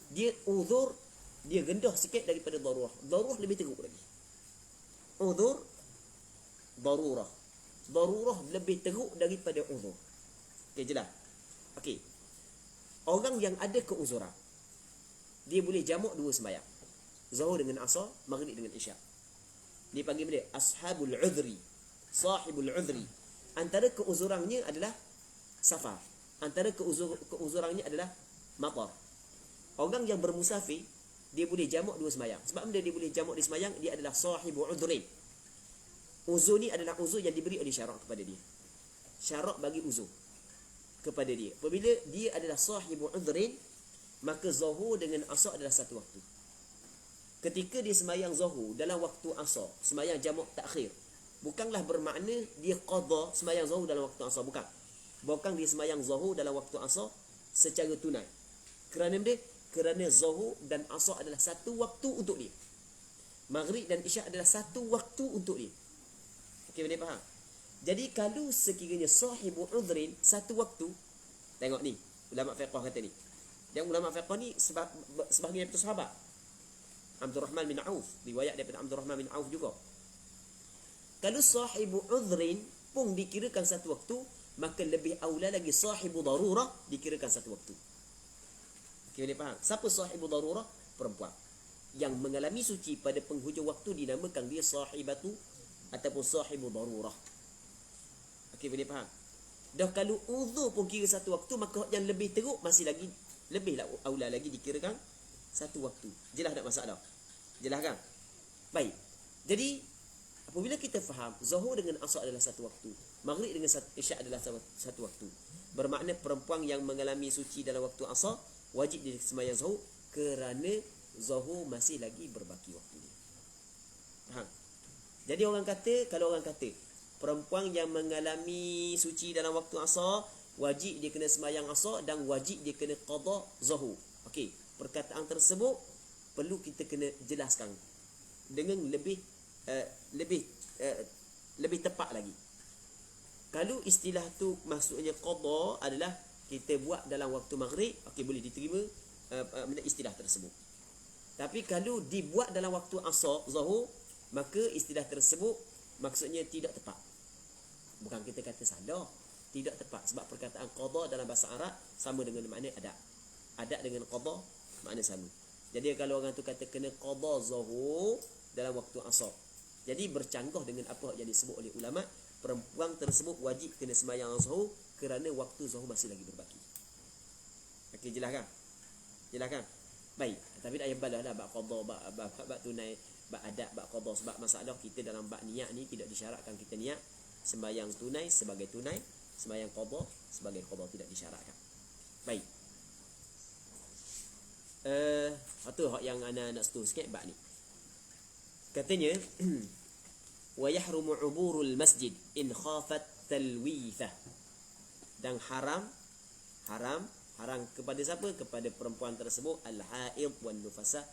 Dia uzur, dia rendah sikit daripada darurah. Darurah lebih teruk lagi. Uzur, darurah. Darurah lebih teruk daripada uzur. Okey, jelas. Okey. Orang yang ada keuzuran, dia boleh jamak dua sembahyang. Zuhur dengan asar, maghrib dengan isyak. Dia panggil dia ashabul udhri, sahibul udhri. Antara keuzurannya adalah safar. Antara keuzurannya adalah matar. Orang yang bermusafir, dia boleh jamak dua sembahyang. Sebab benda dia boleh jamak di sembahyang, dia adalah sahibul udhri. Uzur ni adalah uzur yang diberi oleh syarak kepada dia. Syarak bagi uzur kepada dia. Apabila dia adalah sahibul udhri, maka zuhur dengan asar adalah satu waktu. Ketika dia sembahyang zuhur dalam waktu asar, sembahyang jamak takhir, bukanlah bermakna dia qada sembahyang zuhur dalam waktu asar, bukan. Bukan dia sembahyang zuhur dalam waktu asar secara tunai. Kerana zuhur dan asar adalah satu waktu untuk dia. Maghrib dan isyak adalah satu waktu untuk dia. Okey, boleh faham? Jadi kalau sekiranya sahibu udhrin satu waktu, tengok ni, ulama fiqh kata ni. Dan ulama fiqh ni sebahagian daripada sahabat. Abdurrahman bin Auf, riwayat daripada Abdurrahman bin Auf juga. Kalau sahibu udhrin pun dikirakan satu waktu, maka lebih aula lagi sahibu darurah dikirakan satu waktu. Okey, boleh faham? Siapa sahibu darurah? Perempuan yang mengalami suci pada penghujung waktu dinamakan dia sahibatu ataupun sahibu darurah. Okey, boleh faham? Dah kalau uzur pun kira satu waktu, maka yang lebih teruk masih lagi lebih aula lagi dikirakan satu waktu. Jelas tak masalah? Jelas kan? Baik. Jadi apabila kita faham Zuhur dengan Asar adalah satu waktu, Maghrib dengan Isyak adalah satu waktu, bermakna perempuan yang mengalami suci dalam waktu Asar wajib dia sembahyang Zuhur kerana Zuhur masih lagi berbaki waktu dia. Faham? Jadi kalau orang kata perempuan yang mengalami suci dalam waktu Asar wajib dia kena sembahyang Asar dan wajib dia kena qada Zuhur. Okey, perkataan tersebut perlu kita kena jelaskan dengan lebih tepat lagi. Kalau istilah tu maksudnya qada adalah kita buat dalam waktu Maghrib, okey, boleh diterima istilah tersebut. Tapi kalau dibuat dalam waktu Asar Zuhur, maka istilah tersebut maksudnya tidak tepat. Bukan kita kata salah, tidak tepat, sebab perkataan qada dalam bahasa Arab sama dengan makna adab. Adab dengan qada makna sama. Jadi kalau orang tu kata kena qada Zuhur dalam waktu Asar, jadi bercanggah dengan apa yang disebut oleh ulama, perempuan tersebut wajib kena sembahyang Zuhur kerana waktu Zuhur masih lagi berbaki. Okey, jelas kan? Jelas kan? Baik, tapi tak payah balas lah bab qada, bab tunai, bab adab, bab qada, sebab masalah kita dalam bab niat ni tidak disyaratkan kita niat sembahyang tunai sebagai tunai, sembahyang qada sebagai qada, tidak disyaratkan. Baik. Itu hak yang ana nak setu sikit bab ni. Katanya wa yahrumu uburul masjid in khafat talwithah. Dan haram kepada siapa? Kepada perempuan tersebut al-haid wan nufasa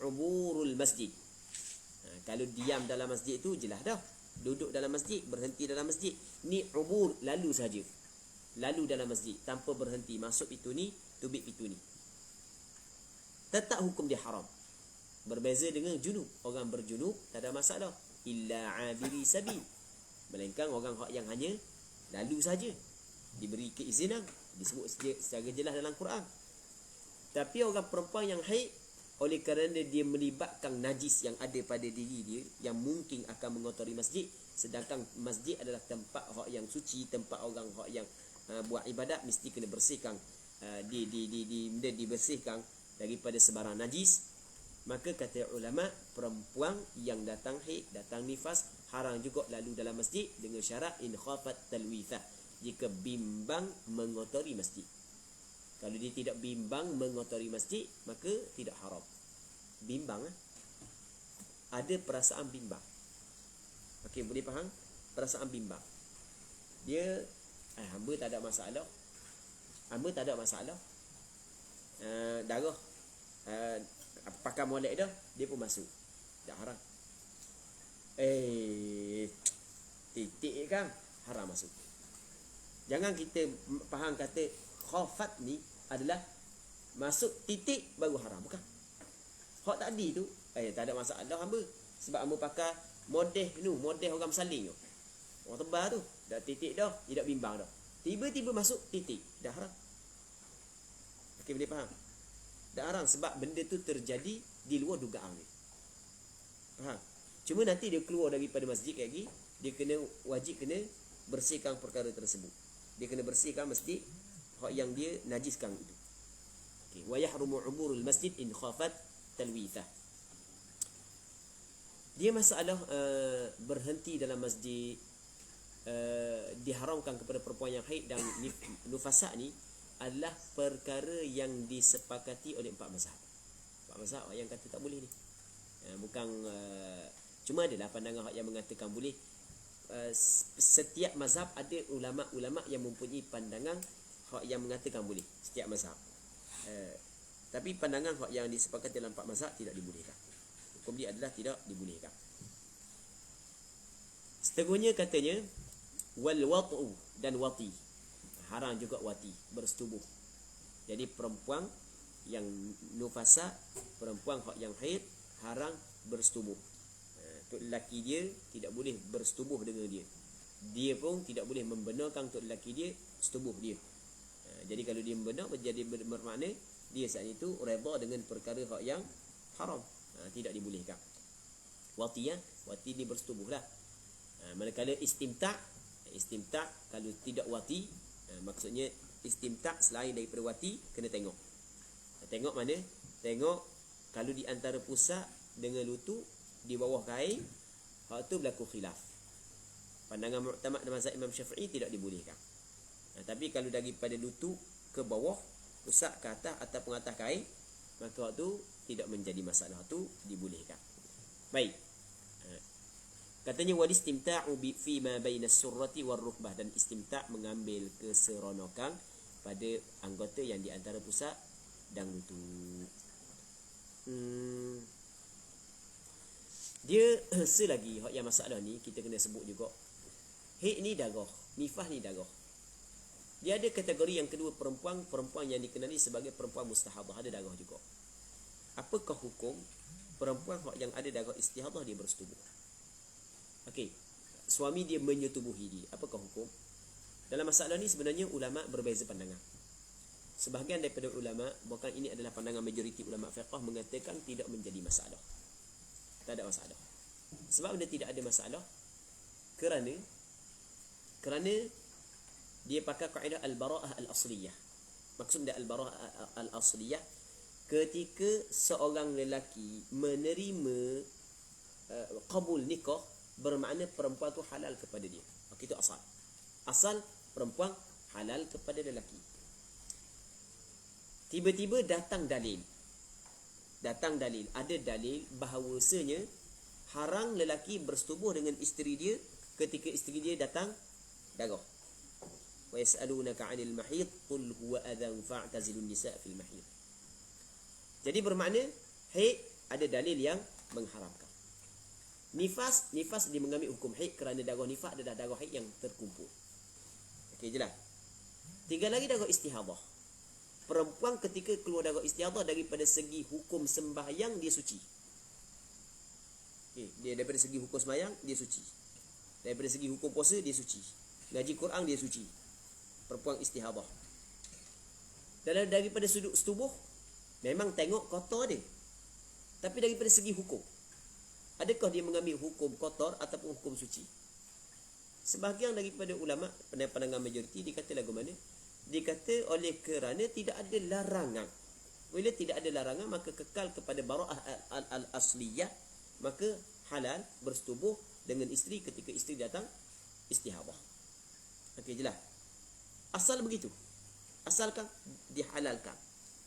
uburul masjid. Kalau diam dalam masjid itu jelas dah, duduk dalam masjid, berhenti dalam masjid, ni ubur, lalu saja, lalu dalam masjid tanpa berhenti, masuk pintu ni, tubik pintu ni, tetap hukum dia haram. Berbeza dengan junub, orang berjunub tak ada masalah, illa abiri sabil, melainkan orang yang hanya lalu saja, diberi keizinan, disebut secara jelas dalam Quran. Tapi orang perempuan yang haid, oleh kerana dia melibatkan najis yang ada pada diri dia yang mungkin akan mengotori masjid, sedangkan masjid adalah tempat hak yang suci, tempat orang hak yang buat ibadat mesti kena bersihkan, dibersihkan daripada sebarang najis. Maka kata ulama, perempuan yang datang haid, datang nifas, haram juga lalu dalam masjid dengan syarat in khafat talwithah, jika bimbang mengotori masjid. Kalau dia tidak bimbang mengotori masjid, maka tidak haram. Bimbang, ada perasaan bimbang. Okey, boleh faham? Perasaan bimbang. Dia hamba tak ada masalah. Hamba tak ada masalah. Darah pakai molek dah, dia pun masuk. Tak haram. Titik kan haram masuk. Jangan kita faham kata khafat ni adalah masuk titik baru haram, bukan. Hak tadi tu tak ada masalah hamba, sebab hamba pakai modeh orang bersalin tu, orang tebal tu, dah titik dah, tidak bimbang dah, tiba-tiba masuk titik, dah haram. Okey, boleh faham? Dah haram sebab benda tu terjadi di luar dugaan ni. Faham? Cuma nanti dia keluar daripada masjid lagi, dia wajib kena bersihkan perkara tersebut. Dia kena bersihkan masjid hak yang dia najiskan itu. Okey, wa yahrumu uburul masjid in khafat talwithah. Dia masalah berhenti dalam masjid diharamkan kepada perempuan yang haid dan nufasa ni adalah perkara yang disepakati oleh empat mazhab. Empat mazhab yang kata tak boleh ni. Bukan cuma adalah pandangan yang mengatakan boleh. Setiap mazhab ada ulama-ulama yang mempunyai pandangan hak yang mengatakan boleh, setiap mazhab. Tapi pandangan hak yang disepakati dalam empat mazhab tidak dibolehkan. Hukum dia adalah tidak dibolehkan. Seterusnya katanya wal wat'u, dan wati. Haram juga wati, bersetubuh. Jadi perempuan yang nufasa, perempuan hak yang haid, haram bersetubuh. Untuk lelaki dia tidak boleh bersetubuh dengan dia. dia pun tidak boleh membenarkan untuk lelaki dia setubuh dia. Jadi kalau dia membenar, menjadi bermakna dia saat itu redha dengan perkara hak yang haram. Tidak dibolehkan. Wati wati ni bersetubuh lah. Manakala istimta kalau tidak wati, maksudnya istimta selain daripada wati kena tengok. Tengok mana? Tengok kalau di antara pusat dengan lutut di bawah kain, hak tu berlaku khilaf. Pandangan muktamad dalam mazhab Imam Syafi'i tidak dibolehkan. Tapi kalau daripada lutut ke bawah, pusat ke atas ataupun atas kain, maka hak tu tidak menjadi masalah, tu dibolehkan. Baik. Katanya wal istimta'u bi fi ma baina as-surrati war rukbah, dan istimta' mengambil keseronokan pada anggota yang di antara pusat dan lutut. Dia selagi hak yang masalah ni kita kena sebut juga. Haid ni darah, nifas ni darah. Dia ada kategori yang kedua, perempuan yang dikenali sebagai perempuan mustahadah, ada darah juga. Apakah hukum perempuan yang ada darah istihadah dia bersetubuh? Okey, suami dia menyetubuhi dia, apakah hukum? Dalam masalah ni sebenarnya ulama berbeza pandangan. Sebahagian daripada ulama, bahkan ini adalah pandangan majoriti ulama fiqh, mengatakan tidak menjadi masalah. Tak ada masalah. Sebab dia tidak ada masalah kerana dia pakai kaedah al-bara'ah al-asliyah. Maksud dia al-bara'ah al-asliyah, ketika seorang lelaki menerima qabul nikah, bermakna perempuan tu halal kepada dia. Itu asal. Asal perempuan halal kepada lelaki. Tiba-tiba datang dalil. Ada dalil bahawasanya haram lelaki bersetubuh dengan isteri dia ketika isteri dia datang darah. Wa yas'alunaka 'anil mahid qul huwa adhan fa'tazilun nisa' fil mahid. Jadi bermakna haid ada dalil yang mengharamkan. Nifas dia mengambil hukum haid kerana darah nifas adalah darah haid yang terkumpul. Okey, jelas. Tinggal lagi darah istihadah. Perempuan ketika keluar darah istihadah, daripada segi hukum sembahyang dia suci. Okey, dia daripada segi hukum sembahyang dia suci. Daripada segi hukum puasa dia suci. Ngaji Quran dia suci. Perempuan istihadah. Dan daripada sudut setubuh memang tengok kotor dia. Tapi daripada segi hukum, adakah dia mengambil hukum kotor ataupun hukum suci? Sebahagian daripada ulama pandangan majoriti dikata lagu mana? Dikata oleh kerana tidak ada larangan. Bila tidak ada larangan, maka kekal kepada bara'ah al-asliyah, maka halal bersetubuh dengan isteri ketika isteri datang istihadah. Okey, jelas. Asal begitu. Asalkan dihalalkan.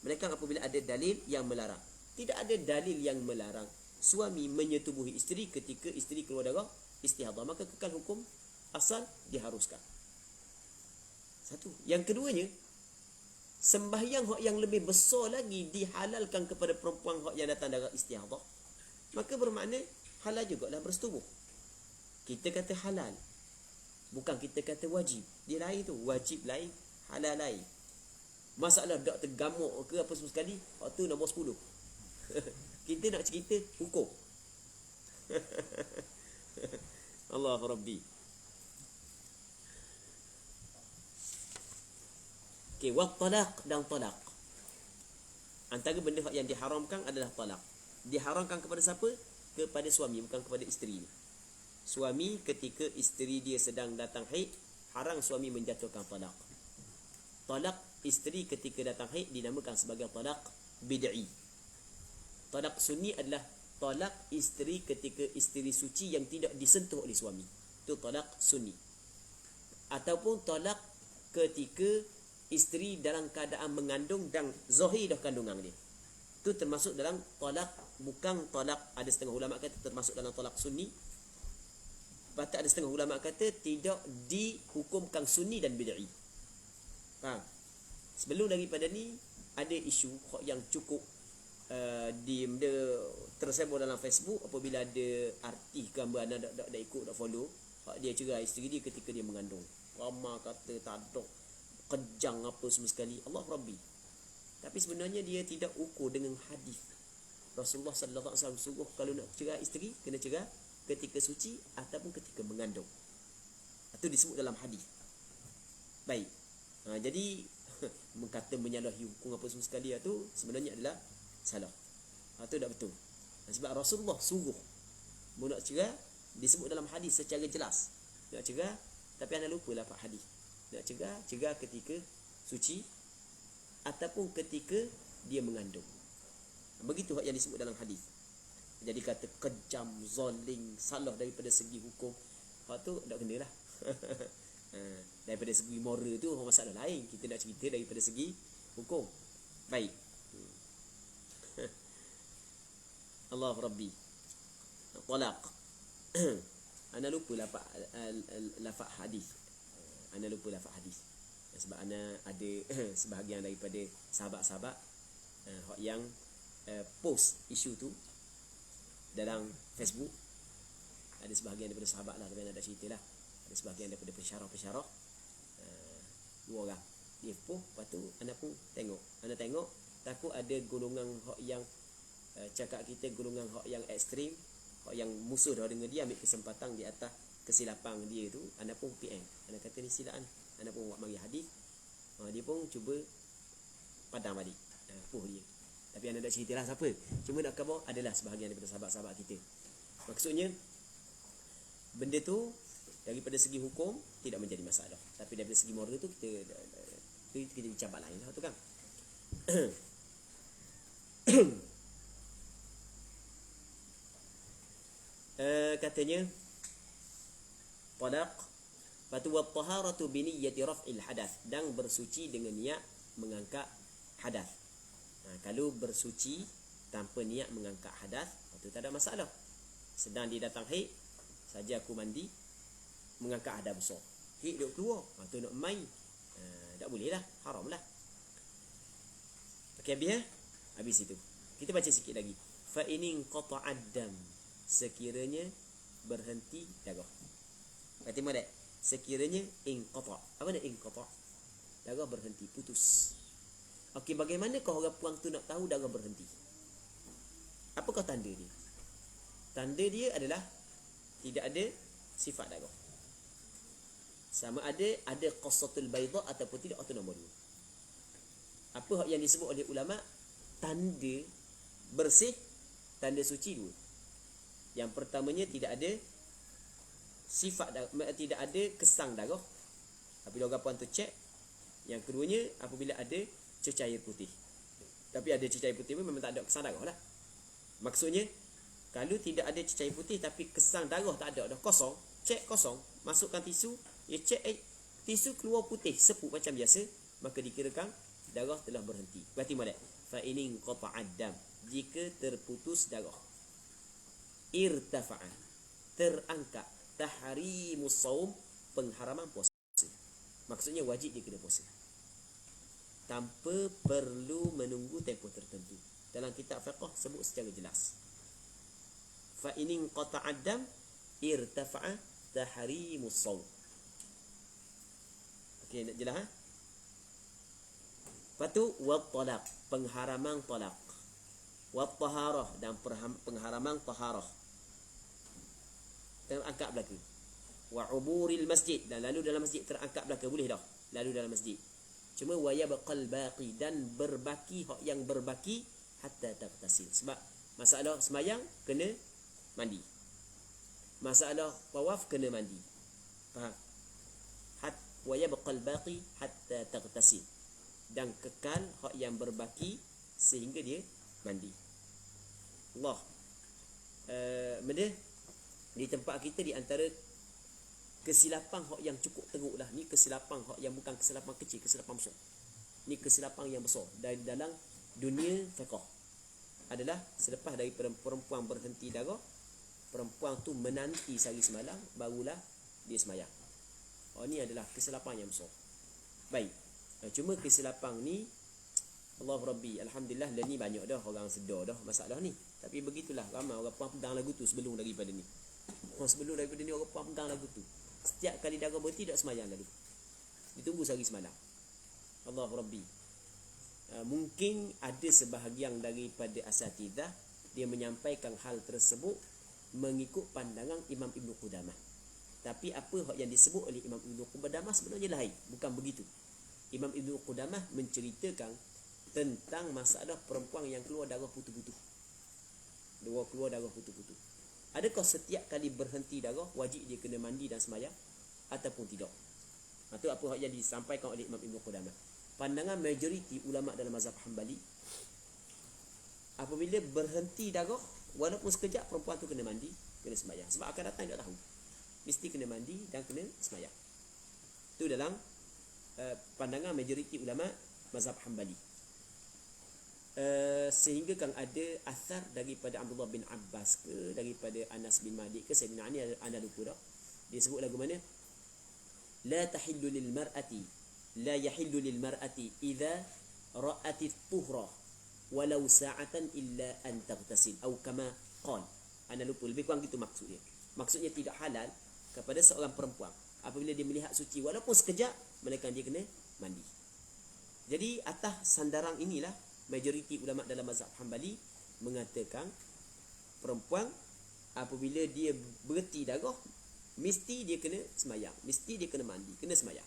Mereka apabila ada dalil yang melarang. Tidak ada dalil yang melarang suami menyetubuhi isteri ketika isteri keluar darah istihadah, maka kekal hukum asal diharuskan. Satu. Yang keduanya, sembahyang hak yang lebih besar lagi dihalalkan kepada perempuan hak yang datang darah istihadah, maka bermakna halal jugalah bersetubuh. Kita kata halal, bukan kita kata wajib. Dia lain tu, wajib lain, halal lain. Masalah tak tergamuk ke apa semua sekali, waktu nombor 10. Kita nak cerita hukum. Allah Rabbi. Okey, wa talaq dan talaq. Antara benda yang diharamkan adalah talaq. Diharamkan kepada siapa? Kepada suami, bukan kepada isteri. Suami ketika isteri dia sedang datang haid, haram suami menjatuhkan talaq. Talaq isteri ketika datang haid dinamakan sebagai talaq bid'i. Talaq sunni adalah talaq isteri ketika isteri suci yang tidak disentuh oleh suami. Itu talaq sunni. Ataupun talaq ketika isteri dalam keadaan mengandung dan zahir dah kandungan dia. Itu termasuk dalam talaq, bukan talaq, ada setengah ulama kata termasuk dalam talaq sunni. Lepas ada setengah ulama kata tidak dihukumkan sunni dan bid'i. Faham? Sebelum daripada ni ada isu yang cukup dia tersebar dalam Facebook apabila ada artis gambar anak dak ikut dak follow, dia cerai isteri dia ketika dia mengandung. Ramai kata tak ada kejang apa semua sekali. Allah Rabbi. Tapi sebenarnya dia tidak ukur dengan hadis. Rasulullah sallallahu alaihi wasallam suruh kalau nak cerai isteri kena cerai ketika suci ataupun ketika mengandung. Itu disebut dalam hadis. Baik. Jadi mengkata menyalahi hukum apa semua sekali itu sebenarnya adalah salah. Itu tak betul. Sebab Rasulullah suruh nak cerah disebut dalam hadis secara jelas. Nak cerah tapi anda lupa lafaz hadis. Nak cerah ketika suci ataupun ketika dia mengandung. Begitu yang disebut dalam hadis. Jadi kata kejam, zalim, salah daripada segi hukum, hak tu tak kena lah. Daripada segi moral tu masalah lain. Kita nak cerita daripada segi hukum. Baik. Allah Rabbi. Talaq. Ana lupa lafaz hadis. Sebab ana ada sebahagian daripada sahabat-sahabat yang post isu tu dalam Facebook. Ada sebahagian daripada sahabat lah, tapi ana tak cerita lah. Ada sebahagian daripada pensyarah-pensyarah, 2 orang dia post, lepas tu ana pun tengok. Ana tengok takut ada golongan hak yang cakap kita golongan hak yang ekstrim, hak yang musuh dah dengan dia, ambil kesempatan di atas kesilapan dia tu. Ana pun PM, ana kata ni silaan, ana pun buat mari hadis. Dia pun cuba padam balik post dia. Tapi anda tak ceritalah siapa. Cuma nak khabar adalah sebahagian daripada sahabat-sahabat kita. Maksudnya benda tu daripada segi hukum tidak menjadi masalah, tapi daripada segi moral tu kita bincang lain lah tu kan. Katanya talaq fatu wa taharatu bi niyyati raf'il hadath, dan bersuci dengan niat mengangkat hadath. Kalau bersuci tanpa niat mengangkat hadath, itu tak ada masalah. Sedang dia datang haid saja aku mandi mengangkat hadath besar, haid duk keluar, tu nak main, tak boleh lah, haram lah. Okey, habis itu kita baca sikit lagi. Fa in qata'ad dam, sekiranya berhenti darah. Berarti mana? Sekiranya inqata'. Apa nak inqata'? Darah berhenti, putus. Okey, bagaimanakah orang puang tu nak tahu darah berhenti? Apakah tanda dia? Tanda dia adalah tidak ada sifat darah. Sama ada qassatul bayda ataupun tidak, atau nombor 2. Apa yang disebut oleh ulama tanda bersih, tanda suci 2. Yang pertamanya tidak ada sifat darah, tidak ada kesang darah. Apabila orang puan tu cek. Yang keduanya apabila ada cecair putih. Tapi ada cecair putih pun memang tak ada kesang darah lah. Maksudnya kalau tidak ada cecair putih tapi kesang darah tak ada, dah kosong, cek kosong, masukkan tisu, dia cek tisu keluar putih seput macam biasa, maka dikirakan darah telah berhenti. Berarti mana? Fa in qata'ad dam, jika terputus darah. Irtafa'a, terangkat, tahrimus shaum, pengharaman puasa. Maksudnya wajib dia kena puasa tanpa perlu menunggu tempoh tertentu. Dalam kitab fiqh sebut secara jelas. Fa in qata'ad dam irtafa'a tahrimus shaum. Okey, nak jelas ha? Patu wa talaq, pengharaman talaq. Wa taharah, dan pengharaman taharah. Terangkat belaka. Wa uburil masjid, dan lalu dalam masjid terangkat belaka, boleh dah lalu dalam masjid. Cuma wa yabqal baqi, dan berbaki hak yang berbaki hatta taqtasil. Sebab masalah semayang kena mandi, masalah tawaf kena mandi. Faham? Wa yabqal baqi hatta taqtasil, dan kekal hak yang berbaki sehingga dia mandi. Allah benda di tempat kita di antara kesilapan hak yang cukup teruk lah. Ni kesilapan hak yang bukan kesilapan kecil, kesilapan besar. Ni kesilapan yang besar dari dalam dunia fiqh adalah selepas dari perempuan berhenti darah, perempuan tu menanti sehari semalam barulah dia semayang. Ni adalah kesilapan yang besar. Baik. Cuma kesilapan ni Allah Rabbi, alhamdulillah dah ni banyak dah orang sedar dah masalah ni. Tapi begitulah, ramai orang puan pegang lagu tu sebelum daripada ni. Sebelum daripada ni orang puan pegang lagu tu. Setiap kali darah berhenti tak semayang lalu. Ditunggu sehari semalam. Allah Rabbi. Mungkin ada sebahagian daripada asatidah dia menyampaikan hal tersebut mengikut pandangan Imam Ibn Qudamah. Tapi apa yang disebut oleh Imam Ibnu Qudamah sebenarnya lain, bukan begitu. Imam Ibnu Qudamah menceritakan tentang masalah perempuan yang keluar darah putu-putu. Keluar darah putu-putu. Adakah setiap kali berhenti darah wajib dia kena mandi dan sembahyang ataupun tidak? Itu apa yang disampaikan oleh Imam Ibnu Qudamah. Pandangan majoriti ulama dalam mazhab Hambali, apabila berhenti darah walaupun sekejap, perempuan tu kena mandi, kena sembahyang. Sebab akan datang tak tahu. Mesti kena mandi dan kena sembahyang. Itu dalam pandangan majoriti ulama mazhab Hambali. Sehingga kan ada asar daripada Abdullah bin Abbas ke, daripada Anas bin Malik ke, Sayyidina Ali, anda lupa dah. Dia sebut lagu mana? La tahillu lil mar'ati, la yahillu lil mar'ati idza ra'at at-tuhra walau sa'atan illa an taghtasil, atau kama qala. Anda lupa, lebih kurang gitu maksudnya. Maksudnya tidak halal kepada seorang perempuan apabila dia melihat suci walaupun sekejap, melainkan dia kena mandi. Jadi atas sandaran inilah majoriti ulama dalam mazhab Hambali mengatakan perempuan apabila dia berhenti darah mesti dia kena sembahyang, mesti dia kena mandi, kena sembahyang.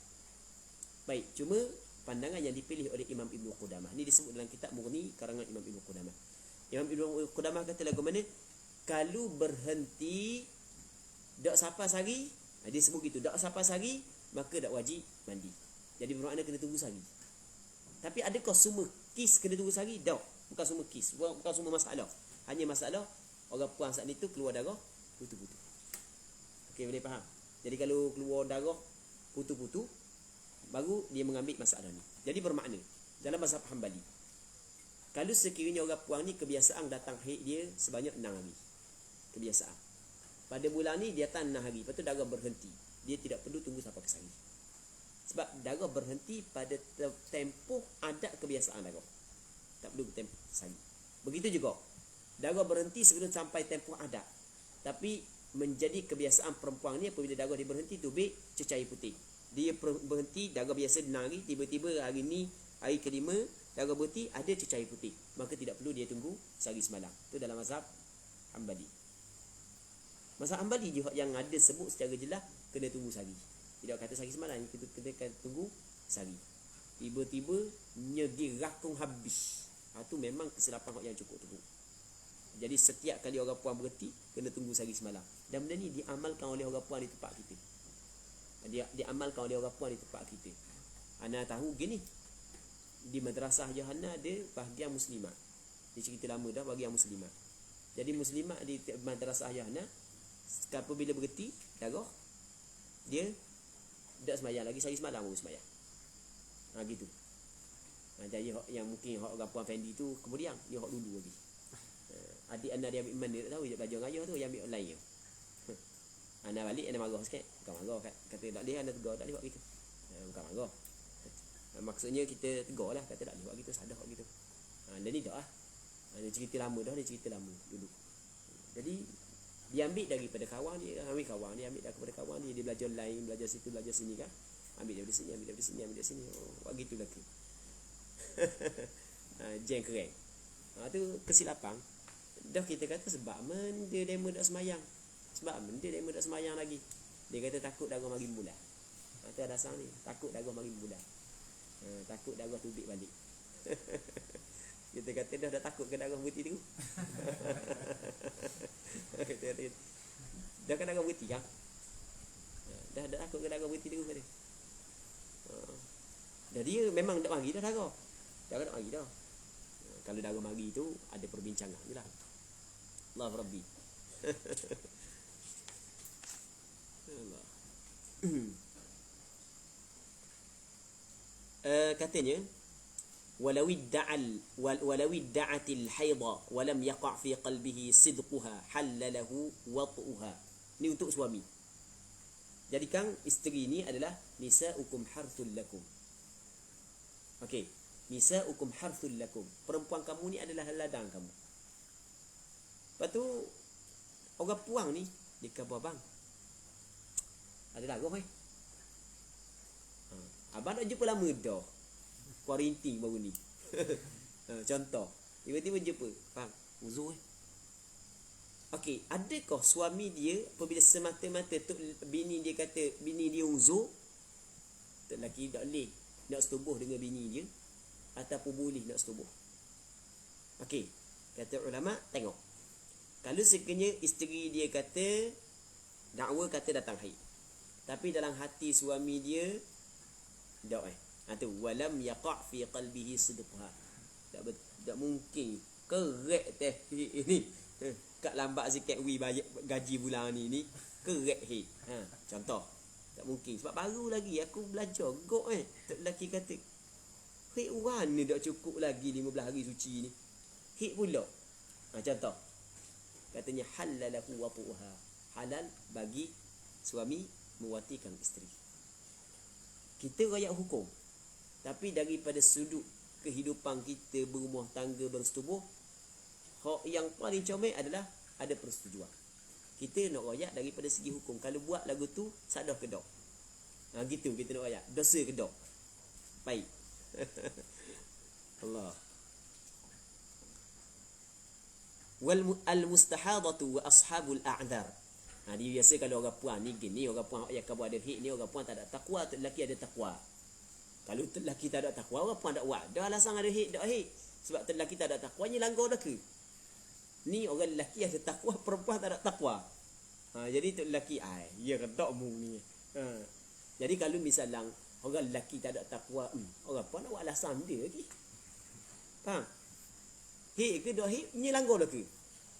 Baik, cuma pandangan yang dipilih oleh Imam Ibnu Qudamah ni disebut dalam kitab Mughni karangan Imam Ibnu Qudamah. Imam Ibnu Qudamah kata lagu mana? Kalau berhenti dak sampai sehari, dia sebut gitu, dak sampai sehari, maka dak wajib mandi. Jadi bermakna kena tunggu sehari. Tapi adakah semua kis kena tunggu sehari? Tak. Bukan semua kis, bukan semua masalah. Hanya masalah orang puan saat itu keluar darah putu-putu. Okey, boleh faham? Jadi kalau keluar darah putu-putu, baru dia mengambil masalah ni. Jadi bermakna dalam mazhab Hambali, kalau sekiranya orang puan ni kebiasaan datang haid dia sebanyak 6 hari. Kebiasaan. Pada bulan ni dia datang 6 hari, lepas tu darah berhenti. Dia tidak perlu tunggu sampai ke sehari. Sebab darah berhenti pada tempoh adat kebiasaan darah. Tak perlu tempoh sehari. Begitu juga darah berhenti sebelum sampai tempoh adat. Tapi menjadi kebiasaan perempuan ni apabila darah dia berhenti tubik cecair putih. Dia berhenti darah biasa 6 hari, tiba-tiba hari ni hari kelima darah berhenti ada cecair putih. Maka tidak perlu dia tunggu sehari semalam. Itu dalam mazhab Hambali. Mazhab Hambali juga yang ada sebut secara jelas kena tunggu sehari. Tidak kata sehari semalam, kita kena tunggu sehari. Tiba-tiba nyegi rakung habis. Itu memang kesilapan yang cukup teruk. Jadi setiap kali orang puan berhenti kena tunggu sehari semalam. Dan benda ni diamalkan oleh orang puan di tempat kita. Diamalkan oleh orang puan di tempat kita. Ana tahu gini, di madrasah Johana ada bahagian muslimat. Dia cerita lama dah bahagian muslimat. Jadi muslimat di madrasah Johana apabila berhenti darah, dia tak sembahyang lagi, sehari semalam baru sembahyang. Gitu. Jadi yang mungkin orang puan Fendi tu kemudian dia hak dulu lagi. Adik anak dia ambil iman, dia tak tahu dia belajar ngajar tu, dia ambil online je. Anak balik, anak marah sikit. Bukan marah, kata tak boleh, anak tegur, tak boleh buat gitu. Bukan marah. Maksudnya kita tegur lah, kata tak boleh buat gitu, sadah buat gitu. Dan ni tak lah. Dia cerita lama dah, dia cerita lama dulu. Jadi dia ambil daripada kawan dia, ambil daripada kawan dia, dia belajar lain, belajar situ, belajar sini kan. Ambil daripada sini, ambil daripada sini, ambil daripada sini. Buat gitulah ke. Jeng keren. Tu kesilapan. Dah kita kata sebab dia demo tak semayang. Sebab dia demo tak semayang lagi. Dia kata takut darah mari bulan. Tu ada dasar ni, takut darah mari bulan. Takut darah tubik balik. Kita kata dah takut ke darah berhenti dulu. Dah kan darah berhenti kan? Dah takut ke darah berhenti dulu kata. Dah dia memang tak mari dah darah. Darah tak mari dah. Kalau darah mari tu ada perbincangan je lah. Allah Rabbi. Allah. Katanya ولو ادعت الحيض ولم يقع في قلبه صدقها حل له وطئها. Ini untuk suami. Jadikan isteri ni adalah nisaukum harthul lakum. Okey, nisaukum harthul lakum. Perempuan kamu ni adalah ladang kamu. Lepas tu orang puang ni dia kata abang, ada darah abang nak jumpa lama dah. Quarantine baru ni. Contoh, tiba-tiba jumpa, bang, uzur Okey, adakah suami dia apabila semata-mata tok bini dia kata bini dia uzur, tok lelaki tak boleh nak setubuh dengan bini dia ataupun boleh nak setubuh? Okey, kata ulama, tengok. Kalau sekiranya isteri dia kata dakwa kata datang haid, tapi dalam hati suami dia tak tu walam yaqa' fi qalbihi sidqha. Tak mungkin kerek teh ini. Kat lambat sikit bayar gaji bulan ni kerek hit. Contoh. Tak mungkin sebab baru lagi aku belajar gok tak lelaki kata hit wan ni tak cukup lagi 15 hari suci ni. Hit pula. Contoh. Katanya halalahu watuha. Halal bagi suami mewatikan isteri. Kita rakyat hukum. Tapi daripada sudut kehidupan kita berumah tangga bersetubuh, hak yang paling comel adalah ada persetujuan. Kita nak rakyat daripada segi hukum. Kalau buat lagu tu, sadah ke dok? Gitu kita nak rakyat. Dosa ke dok? Baik. Allah. Wal al-mustahadatu wa ashabul a'dhar. Dia biasa kalau orang puan ni gini, orang puan yang kamu ada hik ni, orang puan tak ada takwa, lelaki ada takwa. Kalau lelaki tak ada takwa, orang puan tak buat. Dah alasan ada hik, tak hik. Sebab lelaki tak ada takwa, ni langgar dah ke? Ni orang lelaki ada takwa, perempuan tak ada takwa. Jadi tu lelaki, ya kedok mu ni. Jadi kalau misalnya orang lelaki tak ada takwa, orang puan nak buat alasan dia lagi. Faham? Hik ke tak hik, ni langgar dah ke?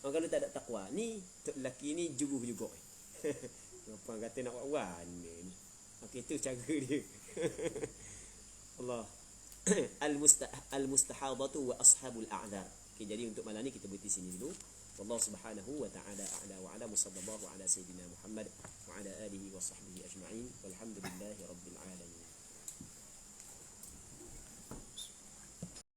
Kalau tak ada takwa, ni tu lelaki ni juruh juga. Orang kata nak buat warna ni. Okey, tu cara dia. Allah. Al-mustahadatu wa ashabul a'dhar. Okey, jadi untuk malam ni kita berhenti sini dulu. Wallahu subhanahu wa ta'ala a'la wa a'lam. Sallallahu ala sayyidina Muhammad wa ala alihi wa sahbihi ajma'in. Walhamdulillahi rabbil alamin.